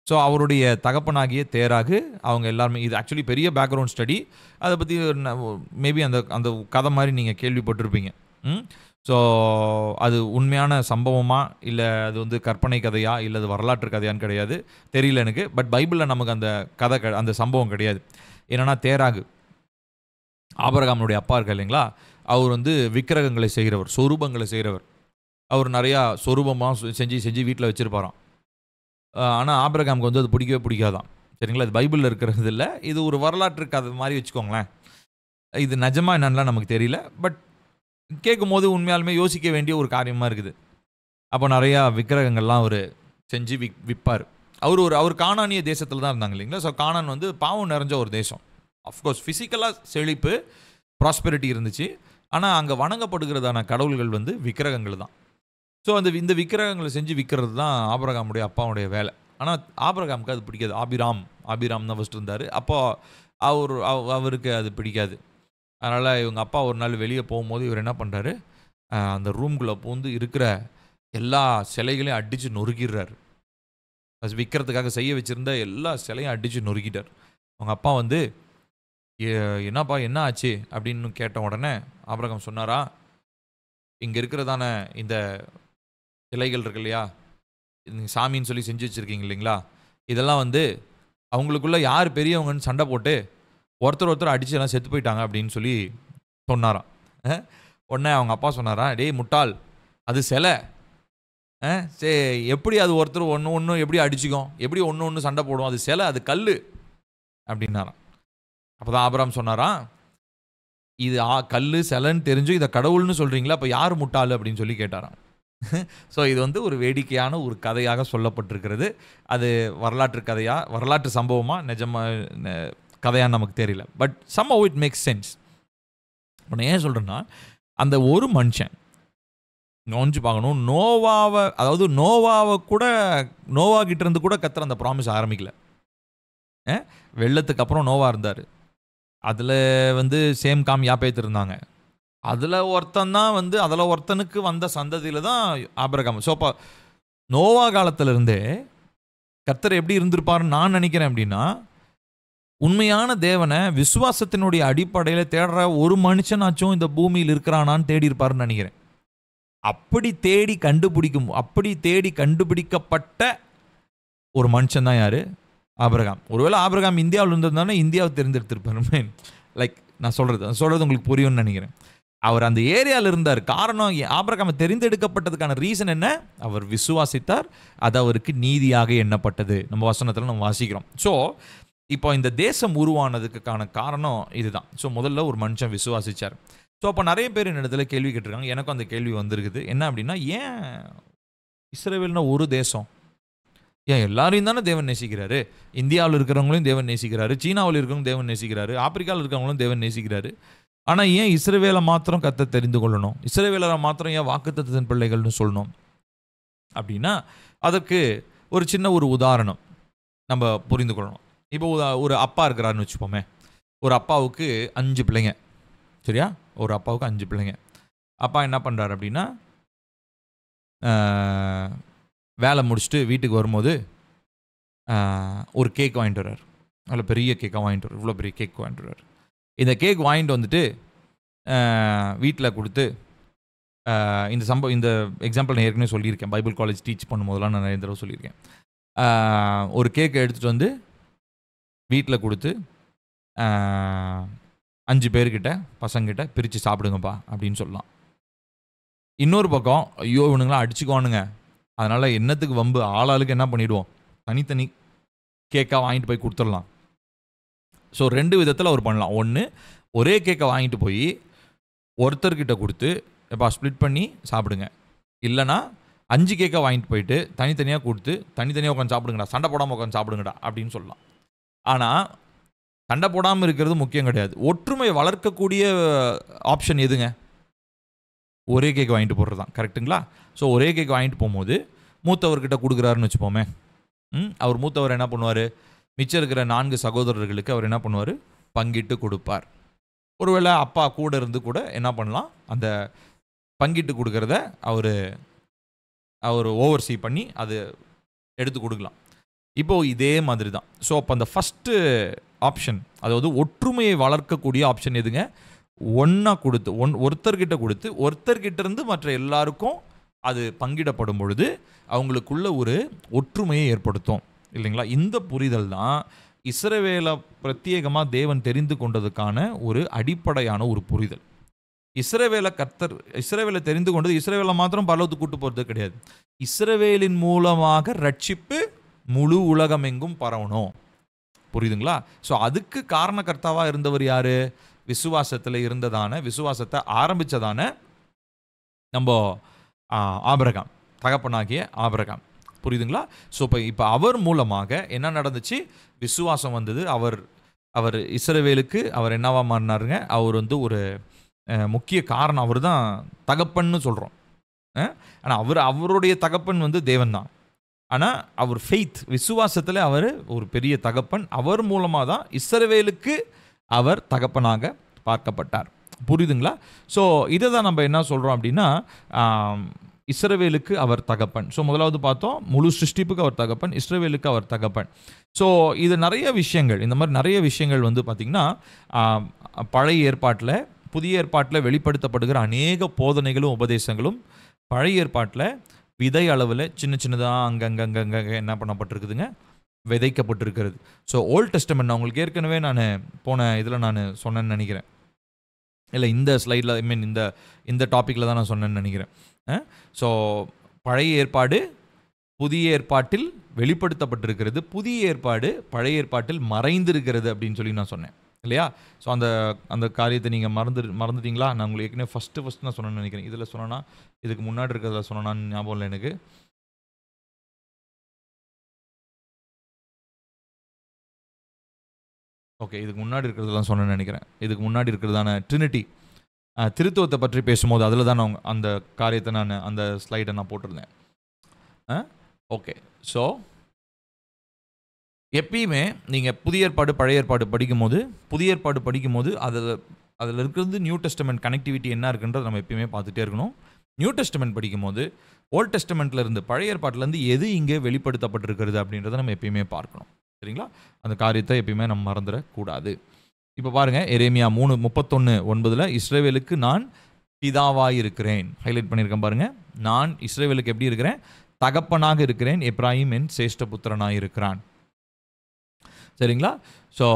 ஸோ அவருடைய தகப்பனாகிய தேராகு அவங்க எல்லாருமே, இது ஆக்சுவலி பெரிய பேக்ரவுண்ட் ஸ்டடி, அதை பற்றி மேபி அந்த கதை மாதிரி நீங்கள் கேள்விப்பட்டிருப்பீங்க. ஸோ அது உண்மையான சம்பவமா இல்லை அது வந்து கற்பனை கதையா இல்லை அது வரலாற்று கதையான்னு கிடையாது, தெரியல எனக்கு. பட் பைபிளில் நமக்கு அந்த கதை அந்த சம்பவம் கிடையாது. என்னென்னா, தேராகு ஆபிரகாமுடைய அப்பா இருக்கா இல்லைங்களா, அவர் வந்து விக்கிரகங்களை செய்கிறவர், சொரூபங்களை செய்கிறவர். அவர் நிறையா சொரூபமாக செஞ்சு வீட்டில் வச்சுருப்பாராம். ஆனால் ஆபிரகாமுக்கு வந்து அது பிடிக்கவே பிடிக்காதான். சரிங்களா? அது பைபிளில் இருக்கிறது இல்லை, இது ஒரு வரலாற்று கதை மாதிரி வச்சுக்கோங்களேன். இது நிஜமாக என்னன்னா நமக்கு தெரியல, பட் கேட்கும் போது உண்மையாலுமே யோசிக்க வேண்டிய ஒரு காரியமாக இருக்குது. அப்போ நிறையா விக்கிரகங்கள்லாம் அவர் செஞ்சு விற்பார். அவர் கானானிய தேசத்தில் தான் இருந்தாங்க இல்லைங்களா. ஸோ கானான் வந்து பாவம் நிறைஞ்ச ஒரு தேசம். அஃப்கோர்ஸ் ஃபிசிக்கலாக செழிப்பு, ப்ராஸ்பெரிட்டி இருந்துச்சு. ஆனால் அங்கே வணங்கப்படுகிறதான கடவுள்கள் வந்து விக்கிரகங்கள் தான். ஸோ இந்த விக்கிரகங்களை செஞ்சு விற்கிறது தான் ஆபிரகாமுடைய அப்பாவுடைய வேலை. ஆனால் ஆபிரகாமுக்கு அது பிடிக்காது. ஆபிராம் தான் ஃபஸ்ட் இருந்தார். அப்போ அவருக்கு அது பிடிக்காது. அதனால் இவங்க அப்பா ஒரு நாள் வெளியே போகும்போது இவர் என்ன பண்ணுறாரு, அந்த ரூம்குள்ளே பூந்து இருக்கிற எல்லா சிலைகளையும் அடித்து நொறுக்கிடுறாரு. அது விற்கிறதுக்காக செய்ய வச்சுருந்த எல்லா சிலையும் அடித்து நொறுக்கிட்டார். அவங்க அப்பா வந்து, என்னப்பா என்ன ஆச்சு அப்படின்னு கேட்ட உடனே ஆபிரகாம் சொன்னாரா, இங்கே இருக்கிறதான இந்த சிலைகள் இருக்கு இல்லையா, நீங்கள் சாமின்னு சொல்லி செஞ்சு வச்சுருக்கீங்க இல்லைங்களா, இதெல்லாம் வந்து அவங்களுக்குள்ளே யார் பெரியவங்கன்னு சண்டை போட்டு ஒருத்தர் அடித்து எல்லாம் செத்து போயிட்டாங்க அப்படின்னு சொல்லி சொன்னாராம். உடனே அவங்க அப்பா சொன்னாரா, டேய் முட்டாள், அது சிலை, சரி எப்படி அது ஒருத்தர் ஒன்று எப்படி அடிச்சுக்கும், எப்படி ஒன்று சண்டை போடும், அது சிலை, அது கல் அப்படின்னாராம். அப்போ தான் ஆபிரகாம் சொன்னாராம், இது கல் சிலைன்னு தெரிஞ்சு இதை கடவுள்னு சொல்கிறீங்களா, அப்போ யார் முட்டாள் அப்படின்னு சொல்லி கேட்டாராம். ஸோ இது வந்து ஒரு வேடிக்கையான ஒரு கதையாக சொல்லப்பட்டிருக்கிறது. அது வரலாற்று கதையா, வரலாற்று சம்பவமா, நிஜமாக கதையான்னு நமக்கு தெரியல. But somehow it makes sense. இப்போ நான் ஏன் சொல்கிறேன்னா, அந்த ஒரு மனுஷன் கவனிச்சு பார்க்கணும், நோவாவை கூட, நோவா கிட்ட இருந்து கூட கர்த்தர் அந்த ப்ராமிஸ் ஆரம்பிக்கல. வெள்ளத்துக்கு அப்புறம் நோவா இருந்தார். அதில் வந்து சேம் காம் யாப்பேத்து இருந்தாங்க. அதில் ஒருத்தனுக்கு வந்த சந்ததியில் தான் ஆபிரகாம். ஸோ அப்போ நோவா காலத்திலிருந்தே கர்த்தர் எப்படி இருந்திருப்பாருன்னு நான் நினைக்கிறேன் அப்படின்னா, உண்மையான தேவனை விசுவாசத்தினுடைய அடிப்படையில் தேடுற ஒரு மனுஷனாச்சும் இந்த பூமியில் இருக்கிறானான்னு தேடி இருப்பாருன்னு நினைக்கிறேன். அப்படி தேடி கண்டுபிடிக்கப்பட்ட ஒரு மனுஷன் தான் யாரு? ஆபிரகாம். ஒருவேளை ஆபிரகாம் இந்தியாவில் இருந்ததுனால இந்தியாவை தேர்ந்தெடுத்திருப்பாரு. லைக் நான் சொல்றது உங்களுக்கு புரியும்னு நினைக்கிறேன். அவர் அந்த ஏரியாவில் இருந்தார். காரணம், ஆபிரகாம் தெரிந்தெடுக்கப்பட்டதுக்கான ரீசன் என்ன? அவர் விசுவாசித்தார், அது அவருக்கு நீதியாக எண்ணப்பட்டது. நம்ம வசனத்தில் நம்ம வாசிக்கிறோம். ஸோ இப்போ இந்த தேசம் உருவானதுக்கான காரணம் இதுதான். ஸோ முதல்ல ஒரு மனுஷன் விசுவாசிச்சார். ஸோ அப்போ நிறைய பேர் இந்த இடத்துல கேள்வி கேட்டிருக்காங்க. எனக்கும் அந்த கேள்வி வந்திருக்குது. என்ன அப்படின்னா, ஏன் இஸ்ரவேல்னா ஒரு தேசம்? ஏன் எல்லாரையும் தானே தேவன் நேசிக்கிறாரு? இந்தியாவில் இருக்கிறவங்களையும் தேவன் நேசிக்கிறாரு, சீனாவில் இருக்கிறவங்க தேவன் நேசிக்கிறாரு, ஆப்பிரிக்காவில் இருக்கிறவங்களும் தேவன் நேசிக்கிறாரு. ஆனால் ஏன் இஸ்ரவேலை மாத்திரம் கர்த்தர் தெரிந்து கொள்ளணும்? இஸ்ரவேலரை மாத்திரம் ஏன் வாக்குத்தத்தத்தின் பிள்ளைகள்னு சொல்லணும் அப்படின்னா, அதற்கு ஒரு சின்ன ஒரு உதாரணம் நம்ம புரிந்து கொள்ளணும். இப்போ ஒரு அப்பா இருக்கிறாருன்னு வச்சுப்போமே. ஒரு அப்பாவுக்கு 5 பிள்ளைங்க. சரியா? ஒரு அப்பாவுக்கு 5 பிள்ளைங்க. அப்பா என்ன பண்ணுறாரு அப்படின்னா, வேலை முடிச்சுட்டு வீட்டுக்கு வரும்போது ஒரு கேக் வாங்கிட்டு வர்றார். அதில் பெரிய கேக்காக வாங்கிட்டு வர்றார். இவ்வளோ பெரிய கேக் வாங்கிட்டு வர்றார். இந்த கேக் வாங்கிட்டு வந்துட்டு வீட்டில் கொடுத்து, இந்த எக்ஸாம்பிள் நான் ஏற்கனவே சொல்லியிருக்கேன். பைபிள் காலேஜ் டீச் பண்ணும்போதெல்லாம் நான் நிறைய தடவை சொல்லியிருக்கேன். ஒரு கேக்கை எடுத்துகிட்டு வந்து வீட்டில் கொடுத்து 5 பேர்கிட்ட பசங்கிட்ட பிரித்து சாப்பிடுங்கப்பா அப்படின்னு சொல்லலாம். இன்னொரு பக்கம், ஐயோ இவனுங்களாம் அடிச்சுக்குவானுங்க, அதனால் என்னத்துக்கு வம்பு, ஆளாளுக்கு என்ன பண்ணிவிடுவோம், தனித்தனி கேக்காக வாங்கிட்டு போய் கொடுத்துடலாம். ஸோ 2 விதத்தில் அவர் பண்ணலாம். ஒன்று, ஒரே கேக்கை வாங்கிட்டு போய் ஒருத்தர்கிட்ட கொடுத்து எப்பா ஸ்ப்ளிட் பண்ணி சாப்பிடுங்க. இல்லைனா 5 கேக்கை வாங்கிட்டு போயிட்டு தனித்தனியாக கொடுத்து தனித்தனியாக உட்காந்து சாப்பிடுங்கடா, சண்டை போடாமல் உட்காந்து சாப்பிடுங்கடா அப்படின்னு சொல்லலாம். ஆனால் சண்டை போடாமல் இருக்கிறது முக்கியம் கிடையாது. ஒற்றுமை வளர்க்கக்கூடிய ஆப்ஷன் எதுங்க? ஒரே கேக் வாங்கிட்டு போடுறது தான். கரெக்டுங்களா? ஸோ ஒரே கேக் வாங்கிட்டு போகும்போது மூத்தவர்கிட்ட கொடுக்குறாருன்னு வச்சுப்போமே, அவர் மூத்தவர் என்ன பண்ணுவார், மிச்சம் இருக்கிற 4 சகோதரர்களுக்கு அவர் என்ன பண்ணுவார், பங்கிட்டு கொடுப்பார். ஒருவேளை அப்பா கூட இருந்து கூட என்ன பண்ணலாம், அந்த பங்கிட்டு கொடுக்கறத அவர் ஓவர்சீ பண்ணி அது எடுத்து கொடுக்கலாம். இப்போது இதே மாதிரி தான். ஸோ அப்போ அந்த ஃபஸ்ட்டு ஆப்ஷன், அதாவது ஒற்றுமையை வளர்க்கக்கூடிய ஆப்ஷன் எதுங்க? ஒன்றா கொடுத்து ஒருத்தர்கிட்ட கொடுத்து ஒருத்தர்கிட்ட இருந்து மற்ற எல்லாருக்கும் அது பங்கிடப்படும் பொழுது அவங்களுக்குள்ள ஒரு ஒற்றுமையை ஏற்படுத்தும் இல்லைங்களா? இந்த புரிதல் தான் இஸ்ரவேலை பிரத்யேகமாக தேவன் தெரிந்து கொண்டதுக்கான ஒரு அடிப்படையான ஒரு புரிதல். இஸ்ரவேலை தெரிந்து கொண்டது இஸ்ரவேலை மாத்திரம் பரலோகத்துக்கு கூட்டு போகிறது கிடையாது. இஸ்ரவேலின் மூலமாக ரட்சிப்பு முழு உலகம் எங்கும் பரவணும். புரியுதுங்களா? ஸோ அதுக்கு காரணகர்த்தாவாக இருந்தவர் யாரு? விசுவாசத்தில் இருந்ததான, விசுவாசத்தை ஆரம்பித்ததான நம்ம ஆபிரகாம், தகப்பனாகிய ஆபிரகாம். புரியுதுங்களா? ஸோ இப்போ அவர் மூலமாக என்ன நடந்துச்சு? விசுவாசம் வந்தது. அவர் இஸ்ரவேலுக்கு அவர் என்னவா மாறினாருங்க? அவர் ஒரு முக்கிய காரணம். அவர் தான் தகப்பன்னு சொல்கிறோம். ஆனால் அவருடைய தகப்பன் தேவன் தான். ஆனால் அவர் ஃபெய்த், விசுவாசத்தில் அவர் ஒரு பெரிய தகப்பன். அவர் மூலமாக தான் இஸ்ரவேலுக்கு அவர் தகப்பனாக பார்க்கப்பட்டார். புரியுதுங்களா? ஸோ இதை தான் நம்ம என்ன சொல்கிறோம் அப்படின்னா, இஸ்ரவேலுக்கு அவர் தகப்பன். ஸோ முதலாவது பார்த்தோம், முழு சிருஷ்டிப்புக்கு அவர் தகப்பன், இஸ்ரவேலுக்கு அவர் தகப்பன். ஸோ இது நிறைய விஷயங்கள், இந்த மாதிரி நிறைய விஷயங்கள் பார்த்திங்கன்னா பழைய ஏற்பாட்டில், புதிய ஏற்பாட்டில் வெளிப்படுத்தப்படுகிற அநேக போதனைகளும் உபதேசங்களும் பழைய ஏற்பாட்டில் விதை அளவில் சின்ன சின்னதாக அங்கங்கே என்ன பண்ணப்பட்டிருக்குதுங்க, விதைக்கப்பட்டிருக்கிறது. ஸோ ஓல்ட் டெஸ்டமெண்ட் உங்களுக்கு ஏற்கனவே நான் போன இதில் நான் சொன்னேன்னு நினைக்கிறேன், இல்லை இந்த ஸ்லைடில், ஐ மீன் இந்த டாப்பிக்கில் தான் நான் சொன்னேன்னு நினைக்கிறேன். ஸோ பழைய ஏற்பாடு புதிய ஏற்பாட்டில் வெளிப்படுத்தப்பட்டிருக்கிறது, புதிய ஏற்பாடு பழைய ஏற்பாட்டில் மறைந்திருக்கிறது அப்படின்னு சொல்லி நான் சொன்னேன் இல்லையா? ஸோ அந்த காரியத்தை நீங்கள் மறந்துட்டீங்களா? நான் உங்களுக்கு ஏற்கனவே ஃபஸ்ட்டு நான் சொன்னேன்னு நினைக்கிறேன். இதில் சொன்னேன்னா, இதுக்கு முன்னாடி இருக்கிறத சொன்னான்னு ஞாபகம் இல்லை எனக்கு. ஓகே, இதுக்கு முன்னாடி இருக்கிறதெல்லாம் சொன்னேன்னு நினைக்கிறேன். இதுக்கு முன்னாடி இருக்கிறதான ட்ரினிட்டி, திருத்துவத்தை பற்றி பேசும்போது அதில் தான் நான் அந்த காரியத்தை அந்த ஸ்லைடை நான் போட்டிருந்தேன். ஓகே, ஸோ எப்பயுமே நீங்கள் புதிய ஏற்பாடு பழைய ஏற்பாடு படிக்கும்போது அதில் இருக்கிறது நியூ டெஸ்டமெண்ட் கனெக்டிவிட்டி என்ன இருக்குன்றது நம்ம எப்பயுமே பார்த்துட்டே இருக்கணும். நியூ டெஸ்டமெண்ட் படிக்கும்போது ஓல்ட் டெஸ்டமெண்ட்லேருந்து பழைய ஏற்பாட்டிலேருந்து எது இங்கே வெளிப்படுத்தப்பட்டிருக்கிறது அப்படின்றத நம்ம எப்பயுமே பார்க்கணும். சரிங்களா? அந்த காரியத்தை எப்பயுமே நம்ம மறந்துடக்கூடாது. இப்போ பாருங்கள், எரேமியா 3:31-9 இஸ்ரவேலுக்கு நான் பிதாவாக இருக்கிறேன். ஹைலைட் பண்ணியிருக்கேன் பாருங்கள். நான் இஸ்ரவேலுக்கு எப்படி இருக்கிறேன்? தகப்பனாக இருக்கிறேன். எப்ராஹிம் என் சேஷ்ட புத்திரனாக இருக்கிறான். சரிங்களா? ஸோ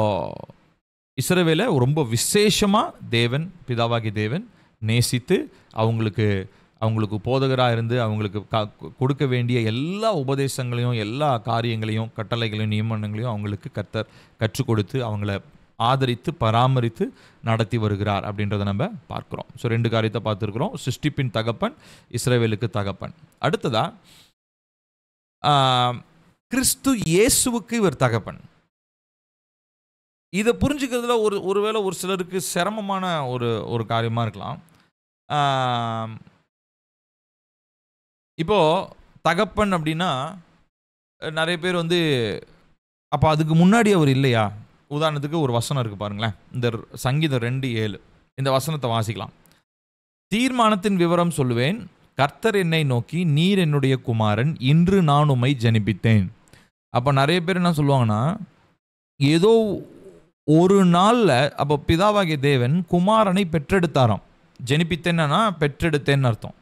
இஸ்ரவேலை ரொம்ப விசேஷமாக தேவன், பிதாவாகி தேவன் நேசித்து அவங்களுக்கு போதகராக இருந்து அவங்களுக்கு கொடுக்க வேண்டிய எல்லா உபதேசங்களையும், எல்லா காரியங்களையும், கட்டளைகளையும், நியமனங்களையும் அவங்களுக்கு கற்றுக் கொடுத்து அவங்கள ஆதரித்து பராமரித்து நடத்தி வருகிறார் அப்படின்றத நம்ம பார்க்குறோம். ஸோ 2 காரியத்தை பார்த்துருக்குறோம். சிருஷ்டிப்பின் தகப்பன், இஸ்ரவேலுக்கு தகப்பன். அடுத்ததா கிறிஸ்து இயேசுவுக்கு இவர் தகப்பன். இதை புரிஞ்சுக்கிறதுல ஒருவேளை ஒரு சிலருக்கு சிரமமான ஒரு காரியமாக இருக்கலாம். இப்போது தகப்பன் அப்படின்னா நிறைய பேர் அப்போ அதுக்கு முன்னாடி அவர் இல்லையா? உதாரணத்துக்கு ஒரு வசனம் இருக்குது பாருங்களேன், இந்த சங்கீதம் 2:7 இந்த வசனத்தை வாசிக்கலாம். தீர்மானத்தின் விவரம் சொல்லுவேன், கர்த்தர் என்னை நோக்கி, நீர் என்னுடைய குமாரன், இன்று நான் உம்மை ஜனிப்பித்தேன். அப்போ நிறைய பேர் என்ன சொல்லுவாங்கன்னா, ஏதோ ஒரு நாளில் அப்போ பிதாவாகிய தேவன் குமாரனை பெற்றெடுத்தாராம். ஜெனிப்பித்தேன்னா பெற்றெடுத்தேன்னு அர்த்தம்.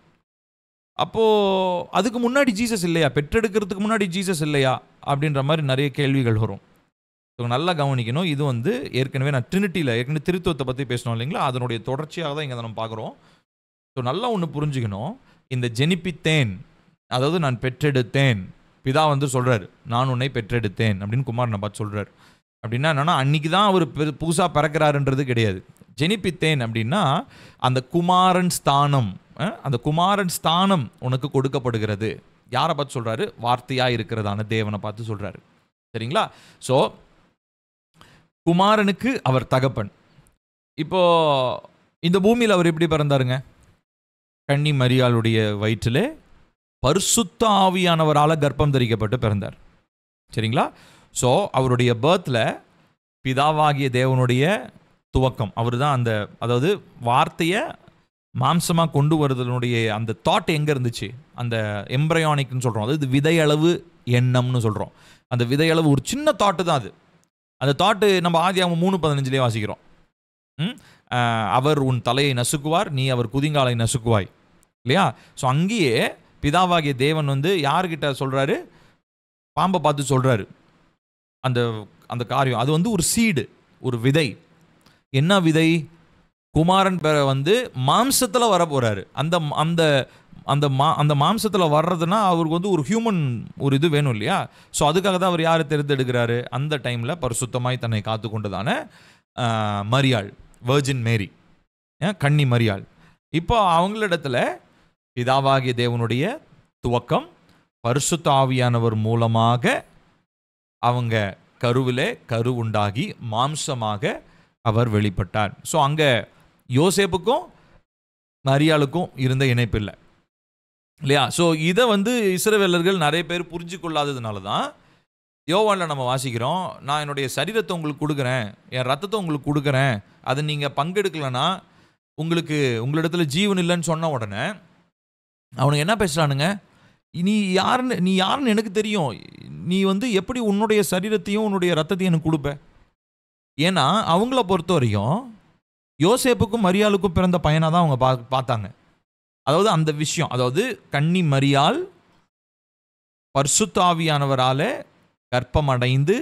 அப்போது அதுக்கு முன்னாடி ஜீசஸ் இல்லையா, பெற்றெடுக்கிறதுக்கு முன்னாடி ஜீசஸ் இல்லையா அப்படின்ற மாதிரி நிறைய கேள்விகள் வரும். ஸோ நல்லா கவனிக்கணும். இது வந்து ஏற்கனவே நான் ட்ரினிட்டியில் ஏற்கனவே திருத்துவத்தை பற்றி பேசணும் இல்லைங்களா, அதனுடைய தொடர்ச்சியாக தான் இங்கே நம்ம பார்க்குறோம். ஸோ நல்லா ஒன்று புரிஞ்சுக்கணும். இந்த ஜெனிப்பித்தேன், அதாவது நான் பெற்றெடுத்தேன், பிதா வந்து சொல்கிறார் நான் உன்னை பெற்றெடுத்தேன் அப்படின்னு குமாரனை பார்த்து சொல்கிறார். அப்படின்னா என்னென்னா அன்றைக்கி தான் அவர் புதுசாக பிறக்கிறாருன்றது கிடையாது. ஜெனிப்பித்தேன் அப்படின்னா அந்த குமாரன் ஸ்தானம், அந்த குமாரன் ஸ்தானம் உனக்கு கொடுக்கப்படுகிறது. யாரை பார்த்து சொல்கிறாரு? வார்த்தையாக இருக்கிறதான தேவனை பார்த்து சொல்கிறாரு. சரிங்களா? ஸோ குமாரனுக்கு அவர் தகப்பன். இப்போ இந்த பூமியில் அவர் எப்படி பிறந்தாருங்க? கன்னி மரியாளுடைய வயிற்றிலே பரிசுத்த ஆவியானவரால் கர்ப்பம் தரிக்கப்பட்டு பிறந்தார். சரிங்களா? ஸோ அவருடைய பர்த்தில் பிதாவாகிய தேவனுடைய துவக்கம் அவர் தான். அந்த அதாவது வார்த்தையை மாம்சமாக கொண்டு வருதனுடைய அந்த தாட் எங்கே இருந்துச்சு? அந்த எம்ப்ரையானிக்னு சொல்கிறோம், அதாவது விதையளவு எண்ணம்னு சொல்கிறோம். அந்த விதையளவு ஒரு சின்ன தாட்டு தான் அது. அந்த தாட்டு நம்ம ஆதியாகமம் 3:15 வாசிக்கிறோம். அவர் உன் தலையை நசுக்குவார், நீ அவர் குதிங்காலை நசுக்குவாய், இல்லையா? ஸோ அங்கேயே பிதாவாகிய தேவன் வந்து யார்கிட்ட சொல்கிறாரு? பாம்பை பார்த்து சொல்கிறாரு அந்த அந்த காரியம். அது வந்து ஒரு சீடு, ஒரு விதை. என்ன விதை? குமாரன் வந்து மாம்சத்தில் வர போகிறாரு. அந்த அந்த அந்த அந்த மாம்சத்தில் வர்றதுன்னா அவருக்கு வந்து ஒரு ஹியூமன் ஒரு இது வேணும் இல்லையா? ஸோ அதுக்காக தான் அவர் யாரை தேர்ந்தெடுக்கிறாரு? அந்த டைமில் பரிசுத்தமாய் தன்னை காத்து கொண்டதான மரியாள், வெர்ஜின் மேரி, கன்னி மரியாள். இப்போ அவங்களிடத்துல பிதாவாகிய தேவனுடைய துவக்கம், பரிசுத்த ஆவியானவர் மூலமாக அவங்க கருவிலே கரு உண்டாகி மாம்சமாக அவர் வெளிப்பட்டார். ஸோ அங்கே யோசேப்புக்கும் மரியாளுக்கும் இருந்த இணைப்பு இல்லை, இல்லையா? ஸோ இதை வந்து இஸ்ரவேலர்கள் நிறைய பேர் புரிஞ்சு கொள்ளாததுனால தான் யோவானில் நம்ம வாசிக்கிறோம், நான் என்னுடைய சரீரத்தை உங்களுக்கு கொடுக்குறேன், என் ரத்தத்தை உங்களுக்கு கொடுக்குறேன், அதை நீங்கள் பங்கெடுக்கலைன்னா உங்களிடத்துல ஜீவன் இல்லைன்னு சொன்ன உடனே அவனுக்கு என்ன பேசுகிறானுங்க? நீ யாருன்னு எனக்கு தெரியும், நீ வந்து எப்படி உன்னுடைய சரீரத்தையும் உன்னுடைய ரத்தத்தையும் எனக்கு கொடுப்ப? ஏன்னா அவங்கள பொறுத்த வரையும் யோசேப்புக்கும் மரியாளுக்கும் பிறந்த பையனாக தான் அவங்க பார்த்தாங்க. அதாவது அந்த விஷயம், அதாவது கன்னி மரியாள் பரிசுத்த ஆவியானவரால் கர்ப்பம் அடைந்து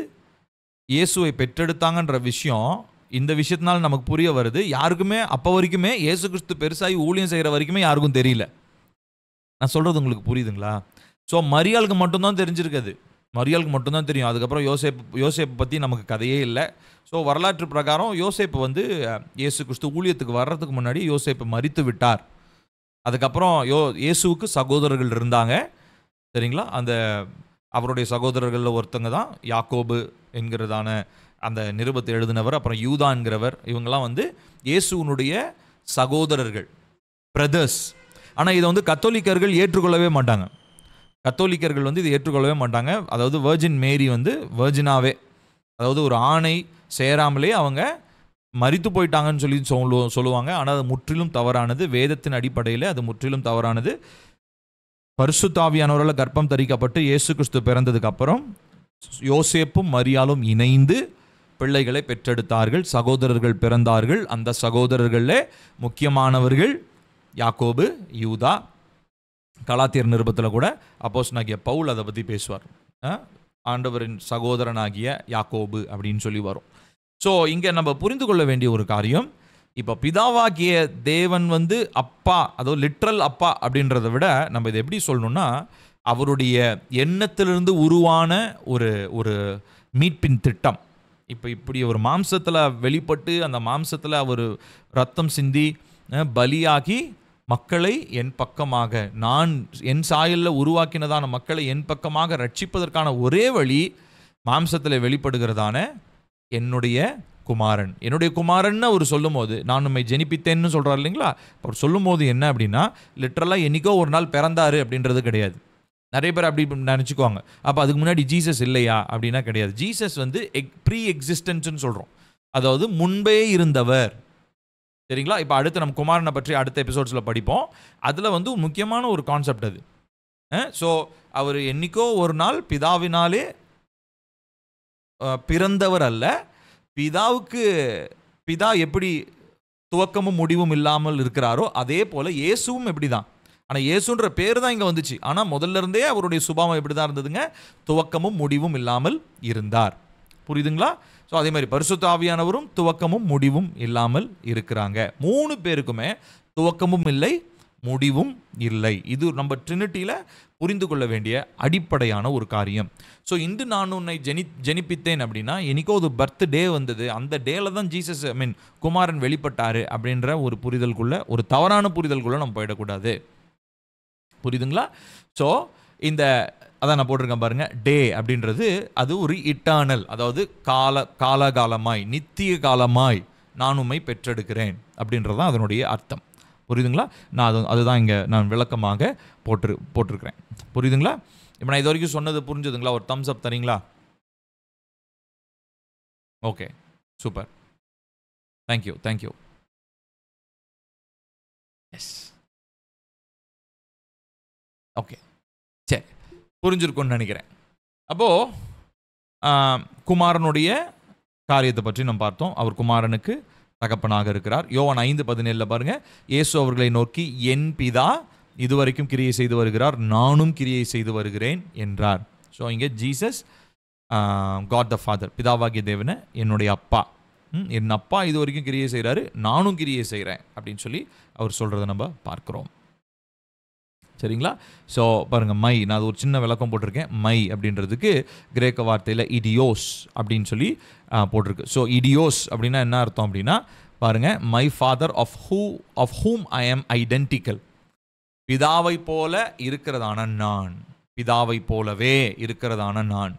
இயேசுவை பெற்றெடுத்தாங்கன்ற விஷயம், இந்த விஷயத்தினால நமக்கு புரிய வருது. யாருக்குமே அப்போ வரைக்குமே இயேசு கிறிஸ்து பெருசாகி ஊழியம் செய்கிற வரைக்குமே யாருக்கும் தெரியல. நான் சொல்கிறது உங்களுக்கு புரியுதுங்களா? ஸோ மரியாளுக்கு மட்டும்தான் தெரிஞ்சிருக்குது, மரியாளுக்கு மட்டும்தான் தெரியும். அதுக்கப்புறம் யோசேப்பு பற்றி நமக்கு கதையே இல்லை. ஸோ வரலாற்று பிரகாரம் யோசேப்பு வந்து இயேசு கிறிஸ்து ஊழியத்துக்கு வர்றதுக்கு முன்னாடி யோசேப்பு மரித்து விட்டார். அதுக்கப்புறம் இயேசுவுக்கு சகோதரர்கள் இருந்தாங்க, சரிங்களா? அந்த அவருடைய சகோதரர்களில் ஒருத்தங்க தான் யாக்கோபு என்கிறதான அந்த நிருபத்தை எழுதினவர், அப்புறம் யூதா என்கிறவர். இவங்கெல்லாம் வந்து இயேசுனுடைய சகோதரர்கள், பிரதர்ஸ். ஆனால் இதை வந்து கத்தோலிக்கர்கள் ஏற்றுக்கொள்ளவே மாட்டாங்க. கத்தோலிக்கர்கள் வந்து இதை ஏற்றுக்கொள்ளவே மாட்டாங்க. அதாவது வெர்ஜின் மேரி வந்து வெர்ஜினாவே, அதாவது ஒரு ஆணை சேராமலே அவங்க மரித்து போயிட்டாங்கன்னு சொல்லி சொல்லுவாங்க. ஆனால் அது முற்றிலும் தவறானது. வேதத்தின் அடிப்படையில் அது முற்றிலும் தவறானது. பரிசுத்த ஆவியானவரால் கர்ப்பம் தரிக்கப்பட்டு இயேசு கிறிஸ்து பிறந்ததுக்கு அப்புறம் யோசேப்பும் மரியாளும் இணைந்து பிள்ளைகளை பெற்றெடுத்தார்கள். சகோதரர்கள் பிறந்தார்கள். அந்த சகோதரர்களே முக்கியமானவர்கள் யாக்கோபு, யூதா. கலாத்தியர் நிருபத்தில் கூட அப்போஸ்தலனாகிய பவுல் அதை பற்றி பேசுவார். ஆண்டவரின் சகோதரனாகிய யாக்கோபு அப்படின்னு சொல்லி வரும். ஸோ இங்கே நம்ம புரிந்து கொள்ள வேண்டிய ஒரு காரியம், இப்போ பிதாவாகிய தேவன் வந்து அப்பா, அதாவது லிட்ரல் அப்பா அப்படின்றத விட நம்ம இதை எப்படி சொல்லணும்னா, அவருடைய எண்ணத்திலிருந்து உருவான ஒரு மீட்பின் திட்டம். இப்போ இப்படி ஒரு மாம்சத்தில் வெளிப்பட்டு அந்த மாம்சத்தில் அவர் ரத்தம் சிந்தி பலியாகி மக்களை என் பக்கமாக, நான் என் சாயலில் உருவாக்கினதான மக்களை என் பக்கமாக ரட்சிப்பதற்கான ஒரே வழி மாம்சத்தில் வெளிப்படுகிறதான என்னுடைய குமாரன். என்னுடைய குமாரன்னு அவர் சொல்லும் போது, நான் உண்மை ஜெனிப்பித்தேன்னு சொல்கிறார் இல்லைங்களா? அவர் சொல்லும் போது என்ன அப்படின்னா, லிட்ரலாக என்னைக்கோ ஒரு நாள் பிறந்தாரு அப்படின்றது கிடையாது. நிறைய பேர் அப்படி நினச்சிக்குவாங்க. அப்போ அதுக்கு முன்னாடி ஜீசஸ் இல்லையா அப்படின்னா கிடையாது. ஜீசஸ் வந்து ப்ரீ எக்ஸிஸ்டன்ஸ்ன்னு சொல்கிறோம், அதாவது முன்பே இருந்தவர். சரிங்களா? இப்போ அடுத்து நம்ம குமாரனை பற்றி அடுத்த எபிசோட்ஸில் படிப்போம். அதில் வந்து முக்கியமான ஒரு கான்செப்ட் அது. ஸோ அவர் என்னைக்கோ ஒரு நாள் பிதாவினாலே பிறந்தவர் அல்ல. பிதா எப்படி துவக்கமும் முடிவும் இல்லாமல் இருக்கிறாரோ அதே போல இயேசுவும் எப்படிதான். ஆனால் இயேசுன்ற பேர் தான் இங்கே வந்துச்சு. ஆனால் முதல்ல இருந்தே அவருடைய சுபாவம் எப்படி தான் இருந்ததுங்க, துவக்கமும் முடிவும் இல்லாமல் இருந்தார். புரியுதுங்களா? ஸோ அதே மாதிரி பரிசுத்த ஆவியானவரும் துவக்கமும் முடிவும் இல்லாமல் இருக்கிறாங்க. 3 பேருக்குமே துவக்கமும் இல்லை, முடிவும் இல்லை. இது நம்ம ட்ரினிட்டியில் புரிந்து கொள்ள வேண்டிய அடிப்படையான ஒரு காரியம். ஸோ இன்று நான் உன்னை ஜெனிப்பித்தேன் அப்படின்னா, எனக்கோ ஒரு பர்த்டே வந்தது, அந்த டேல தான் ஜீசஸ் குமாரன் வெளிப்பட்டார் அப்படின்ற ஒரு புரிதலுக்குள்ள, ஒரு தவறான புரிதலுக்குள்ள நம்ம போயிடக்கூடாது. புரியுதுங்களா? ஸோ இந்த அதான் நான் போட்டிருக்கேன் பாருங்க, டே அப்படின்றது அது ஒரு இட்டர்னல், அதாவது காலகாலமாய் நித்திய காலமாய் நான் உம்மை பெற்றெடுக்கிறேன் அப்படின்றதான் அதனுடைய அர்த்தம். புரியுதுங்களா? நான் அதுதான் இங்கே நான் விளக்கமாக போட்டிருக்கிறேன். புரியுதுங்களா? இப்போ நான் இது வரைக்கும் சொன்னது புரிஞ்சுதுங்களா? ஒரு தம்ஸ் அப் தரீங்களா? Okay, super, thank you thank you. Yes, okay, சரி, புரிஞ்சிருக்கும்னு நினைக்கிறேன். அப்போது குமாரனுடைய காரியத்தை பற்றி நம்ம பார்த்தோம். அவர் குமாரனுக்கு தகப்பனாக இருக்கிறார். யோவான் 5:17 பாருங்க, இயேசு அவர்களை நோக்கி, என் பிதா இதுவரைக்கும் கிரியை செய்து வருகிறார், நானும் கிரியை செய்து வருகிறேன் என்றார். ஸோ இங்கே ஜீசஸ் காட் த ஃபாதர், பிதாவாகிய தேவனை என்னுடைய அப்பா, என் அப்பா இது வரைக்கும் கிரியை செய்கிறாரு, நானும் கிரியை செய்கிறேன் அப்படின்னு சொல்லி அவர் சொல்கிறத நம்ம பார்க்குறோம். சரிங்களா? ஸோ பாருங்கள், மை, நான் அது ஒரு சின்ன விளக்கம் போட்டிருக்கேன். மை அப்படின்றதுக்கு கிரேக்க வார்த்தையில் இடியோஸ் அப்படின்னு சொல்லி போட்டிருக்கு. ஸோ இடியோஸ் அப்படின்னா என்ன அர்த்தம் அப்படின்னா, பாருங்கள், மை ஃபாதர் ஆஃப் ஹூம் ஐ ஆம் ஐடென்டிக்கல், பிதாவை போல இருக்கிறதான நான், பிதாவை போலவே இருக்கிறதான நான்.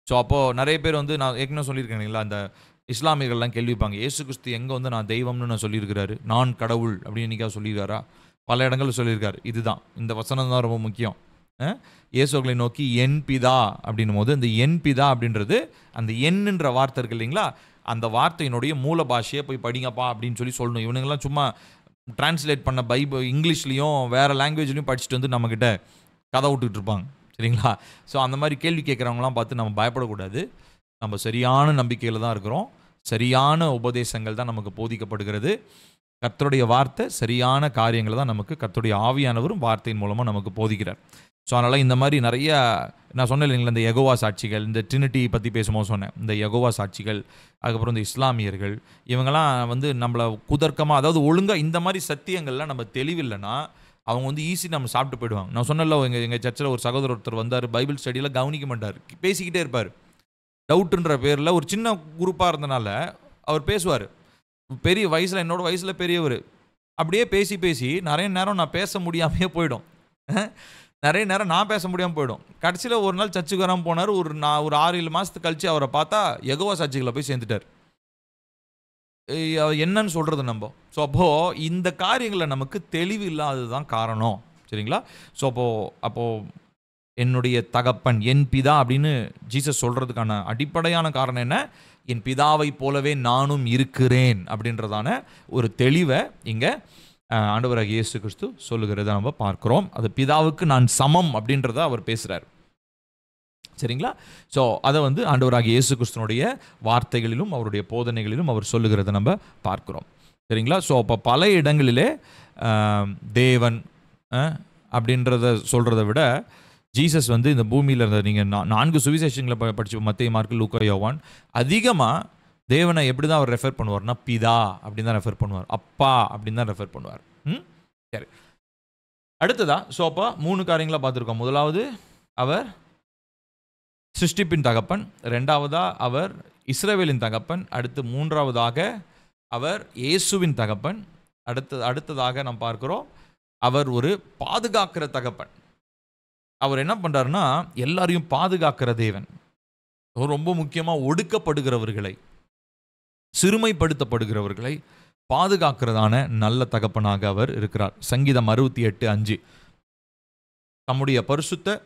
ஸோ அப்போது நிறைய பேர் வந்து, நான் ஏற்கனவே சொல்லியிருக்கேன் இல்லைங்களா, அந்த இஸ்லாமியர்கள்லாம் கேள்விப்பாங்க, இயேசு கிறிஸ்து எங்கே வந்து நான் தெய்வம்னு நான் சொல்லியிருக்கிறாரு, நான் கடவுள் அப்படின்னு என்னைக்காக சொல்லியிருக்காரா? பல இடங்களில் சொல்லியிருக்காரு. இதுதான், இந்த வசனம் தான் ரொம்ப முக்கியம். இயேசுகளை நோக்கி என் பிதா அப்படின்னும் போது, இந்த என் பிதா அப்படின்றது அந்த எண்ணுன்ற வார்த்தை இருக்கு இல்லைங்களா, அந்த வார்த்தையினுடைய மூல பாஷையை போய் படிங்கப்பா அப்படின்னு சொல்லணும். இவனுங்கெல்லாம் சும்மா டிரான்ஸ்லேட் பண்ண பைபிள் இங்கிலீஷ்லையும் வேறு லாங்குவேஜ்லையும் படிச்சுட்டு வந்து நம்மக்கிட்ட கதை விட்டுக்கிட்டு இருப்பாங்க. சரிங்களா? ஸோ அந்த மாதிரி கேள்வி கேட்குறவங்களாம் பார்த்து நம்ம பயப்படக்கூடாது. நம்ம சரியான நம்பிக்கையில் தான் இருக்கிறோம். சரியான உபதேசங்கள் தான் நமக்கு போதிக்கப்படுகிறது. கர்த்தருடைய வார்த்தை சரியான காரியங்களை தான் நமக்கு கர்த்தருடைய ஆவியானவரும் வார்த்தையின் மூலமாக நமக்கு போதிக்கிறார். ஸோ அதனால் இந்த மாதிரி நிறைய, நான் சொன்னேன் இல்லைங்களா, இந்த யெகோவா சாட்சிகள், இந்த ட்ரினிட்டி பற்றி பேசும்போது சொன்னேன், இந்த யெகோவா சாட்சிகள், அதுக்கப்புறம் இந்த இஸ்லாமியர்கள், இவங்கெல்லாம் வந்து நம்மளை குதர்க்கமாக, அதாவது ஒழுங்காக இந்த மாதிரி சத்தியங்கள்லாம் நம்ம தெளிவில்லைன்னா அவங்க வந்து ஈஸி நம்ம சாப்பிட்டு போயிடுவாங்க. நான் சொன்னல, எங்கள் சர்ச்சில் ஒரு சகோதரர் ஒருத்தர் வந்தார், பைபிள் ஸ்டடியில் கவனிக்க மாட்டார், பேசிக்கிட்டே இருப்பார். டவுட்டுன்ற பேரில் ஒரு சின்ன குரூப்பாக இருந்தனால அவர் பேசுவார். பெரிய வயசில், என்னோட வயசில் பெரியவர், அப்படியே பேசி பேசி நிறைய நேரம் நான் பேச முடியாமையே போயிடும். நிறைய நேரம் நான் பேச முடியாமல் போயிடும். கடைசியில் ஒரு நாள் சர்ச்சுக்கு வராமல் போனார். ஒரு 6-7 மாதத்துக்கு கழிச்சு அவரை பார்த்தா யெகோவா சாட்சிகளை போய் சேர்ந்துட்டார். என்னன்னு சொல்கிறது நம்ம? ஸோ அப்போது இந்த காரியங்களில் நமக்கு தெளிவு இல்லாதது தான் காரணம். சரிங்களா? ஸோ அப்போது என்னுடைய தகப்பன், என் பிதா அப்படின்னு ஜீசஸ் சொல்கிறதுக்கான அடிப்படையான காரணம் என்ன? என் பிதாவை போலவே நானும் இருக்கிறேன் அப்படின்றதான ஒரு தெளிவை இங்கே ஆண்டவராகிய இயேசு கிறிஸ்து சொல்லுகிறத நம்ம பார்க்குறோம். அது பிதாவுக்கு நான் சமம் அப்படின்றத அவர் பேசுகிறார். சரிங்களா? ஸோ அதை வந்து ஆண்டவராகிய இயேசு கிறிஸ்துனுடைய வார்த்தைகளிலும் அவருடைய போதனைகளிலும் அவர் சொல்லுகிறத நம்ம பார்க்குறோம். சரிங்களா? ஸோ அப்போ பல இடங்களிலே தேவன் அப்படின்றத சொல்கிறத விட ஜீசஸ் வந்து இந்த பூமியில் இருந்த, நீங்கள் 4 சுவிசேஷங்களை படிச்சு, மத்தேயு, மார்க்கு, லூக்கா, யோவான், அதிகமாக தேவனை எப்படி தான் அவர் ரெஃபர் பண்ணுவார்னா பிதா அப்படின்னு தான் ரெஃபர் பண்ணுவார், அப்பா அப்படின்னு தான் ரெஃபர் பண்ணுவார். சரி, அடுத்ததா ஸோ அப்போ 3 காரியங்களை பார்த்துருக்கோம். முதலாவது அவர் சிருஷ்டிப்பின் தகப்பன், 2வதா அவர் இஸ்ரவேலின் தகப்பன், அடுத்து 3வதாக அவர் இயேசுவின் தகப்பன், அடுத்ததாக நாம் பார்க்கிறோம் அவர் ஒரு பாதுகாக்கிற தகப்பன். அவர் என்ன பண்ணுறாருன்னா எல்லாரையும் பாதுகாக்கிற தேவன். ரொம்ப முக்கியமாக ஒடுக்கப்படுகிறவர்களை, சிறுமைப்படுத்தப்படுகிறவர்களை பாதுகாக்கிறதான நல்ல தகப்பனாக அவர் இருக்கிறார். சங்கீதம் 68:5, தம்முடைய பரிசுத்த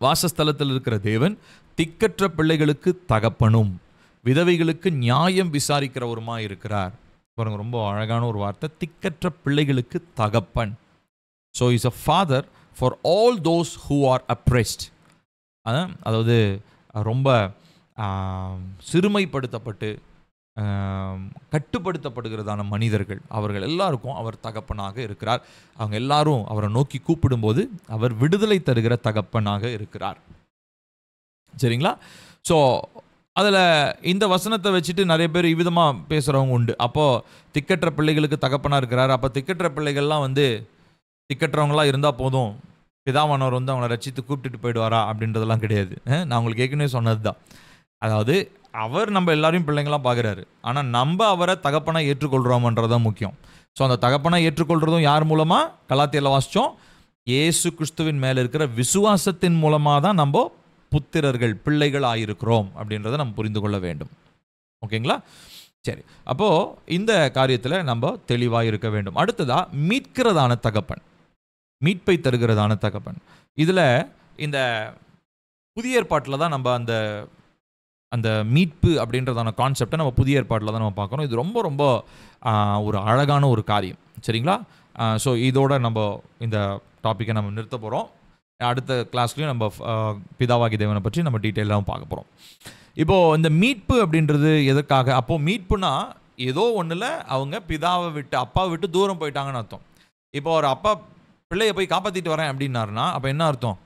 வாசஸ்தலத்தில் இருக்கிற தேவன் திக்கற்ற பிள்ளைகளுக்கு தகப்பனும் விதவைகளுக்கு நியாயம் விசாரிக்கிறவருமாய் இருக்கிறார். பாருங்க, ரொம்ப அழகான ஒரு வார்த்தை, திக்கற்ற பிள்ளைகளுக்கு தகப்பன். So is a father for all those who are abreast. அதாவது ரொம்ப சிறுமைப்படுத்தப்பட்டு கட்டுப்படுத்தப்படுகிறதான மனிதர்கள், அவர்கள் எல்லாருக்கும் அவர் தகப்பனாக இருக்கிறார். அவங்க எல்லாரும் அவரை நோக்கி கூப்பிடும்போது அவர் விடுதலை தருகிற தகப்பனாக இருக்கிறார். சரிங்களா? ஸோ அதில் இந்த வசனத்தை வச்சுட்டு நிறைய பேர் இவ்விதமாக பேசுகிறவங்க உண்டு. அப்போது திக்கற்ற பிள்ளைகளுக்கு தகப்பனாக இருக்கிறார், அப்போ திக்கற்ற பிள்ளைகள்லாம் வந்து திக்கற்றவங்களாம் இருந்தால் போதும், பிதாவானவர் வந்து அவங்கள ரட்சித்து கூப்பிட்டுட்டு போயிடுவாரா அப்படின்றதெல்லாம் கிடையாது. நான் உங்களுக்கு ஏற்கனவே சொன்னது தான். அதாவது அவர் நம்ம எல்லாரையும் பிள்ளைங்களாம் பார்க்குறாரு, ஆனால் நம்ம அவரை தகப்பனாக ஏற்றுக்கொள்கிறோமன்றது தான் முக்கியம். ஸோ அந்த தகப்பனாக ஏற்றுக்கொள்கிறதும் யார் மூலமாக? கலாத்தியல வாசித்தோம், இயேசு கிறிஸ்துவின் மேலே இருக்கிற விசுவாசத்தின் மூலமாக தான் நம்ம புத்திரர்கள், பிள்ளைகள் ஆகியிருக்கிறோம் அப்படின்றத நம்ம புரிந்து கொள்ள வேண்டும். ஓகேங்களா? சரி, அப்போது இந்த காரியத்தில் நம்ம தெளிவாக இருக்க வேண்டும். அடுத்ததாக மீட்கிறதான தகப்பன், மீட்பை தருகிறதான தகப்பன். இதில் இந்த புதிய ஏற்பாட்டில் தான் நம்ம அந்த மீட்பு அப்படின்றதான கான்செப்டை நம்ம புதிய ஏற்பாட்டில் தான் நம்ம பார்க்குறோம். இது ரொம்ப ரொம்ப ஒரு அழகான ஒரு காரியம். சரிங்களா? ஸோ இதோட நம்ம இந்த டாப்பிக்கை நம்ம நிறுத்த போகிறோம். அடுத்த கிளாஸ்லையும் நம்ம பிதாவாகி தேவனை பற்றி நம்ம டீட்டெயிலாக பார்க்க போகிறோம். இப்போது இந்த மீட்பு அப்படின்றது எதற்காக? அப்போது மீட்புனா ஏதோ ஒன்றில் அவங்க பிதாவை விட்டு, அப்பாவை விட்டு தூரம் போயிட்டாங்கன்னு அர்த்தம். இப்போ ஒரு அப்பா பிள்ளையை போய் காப்பாற்றிட்டு வரேன் அப்படின்னாருன்னா அப்போ என்ன அர்த்தம்?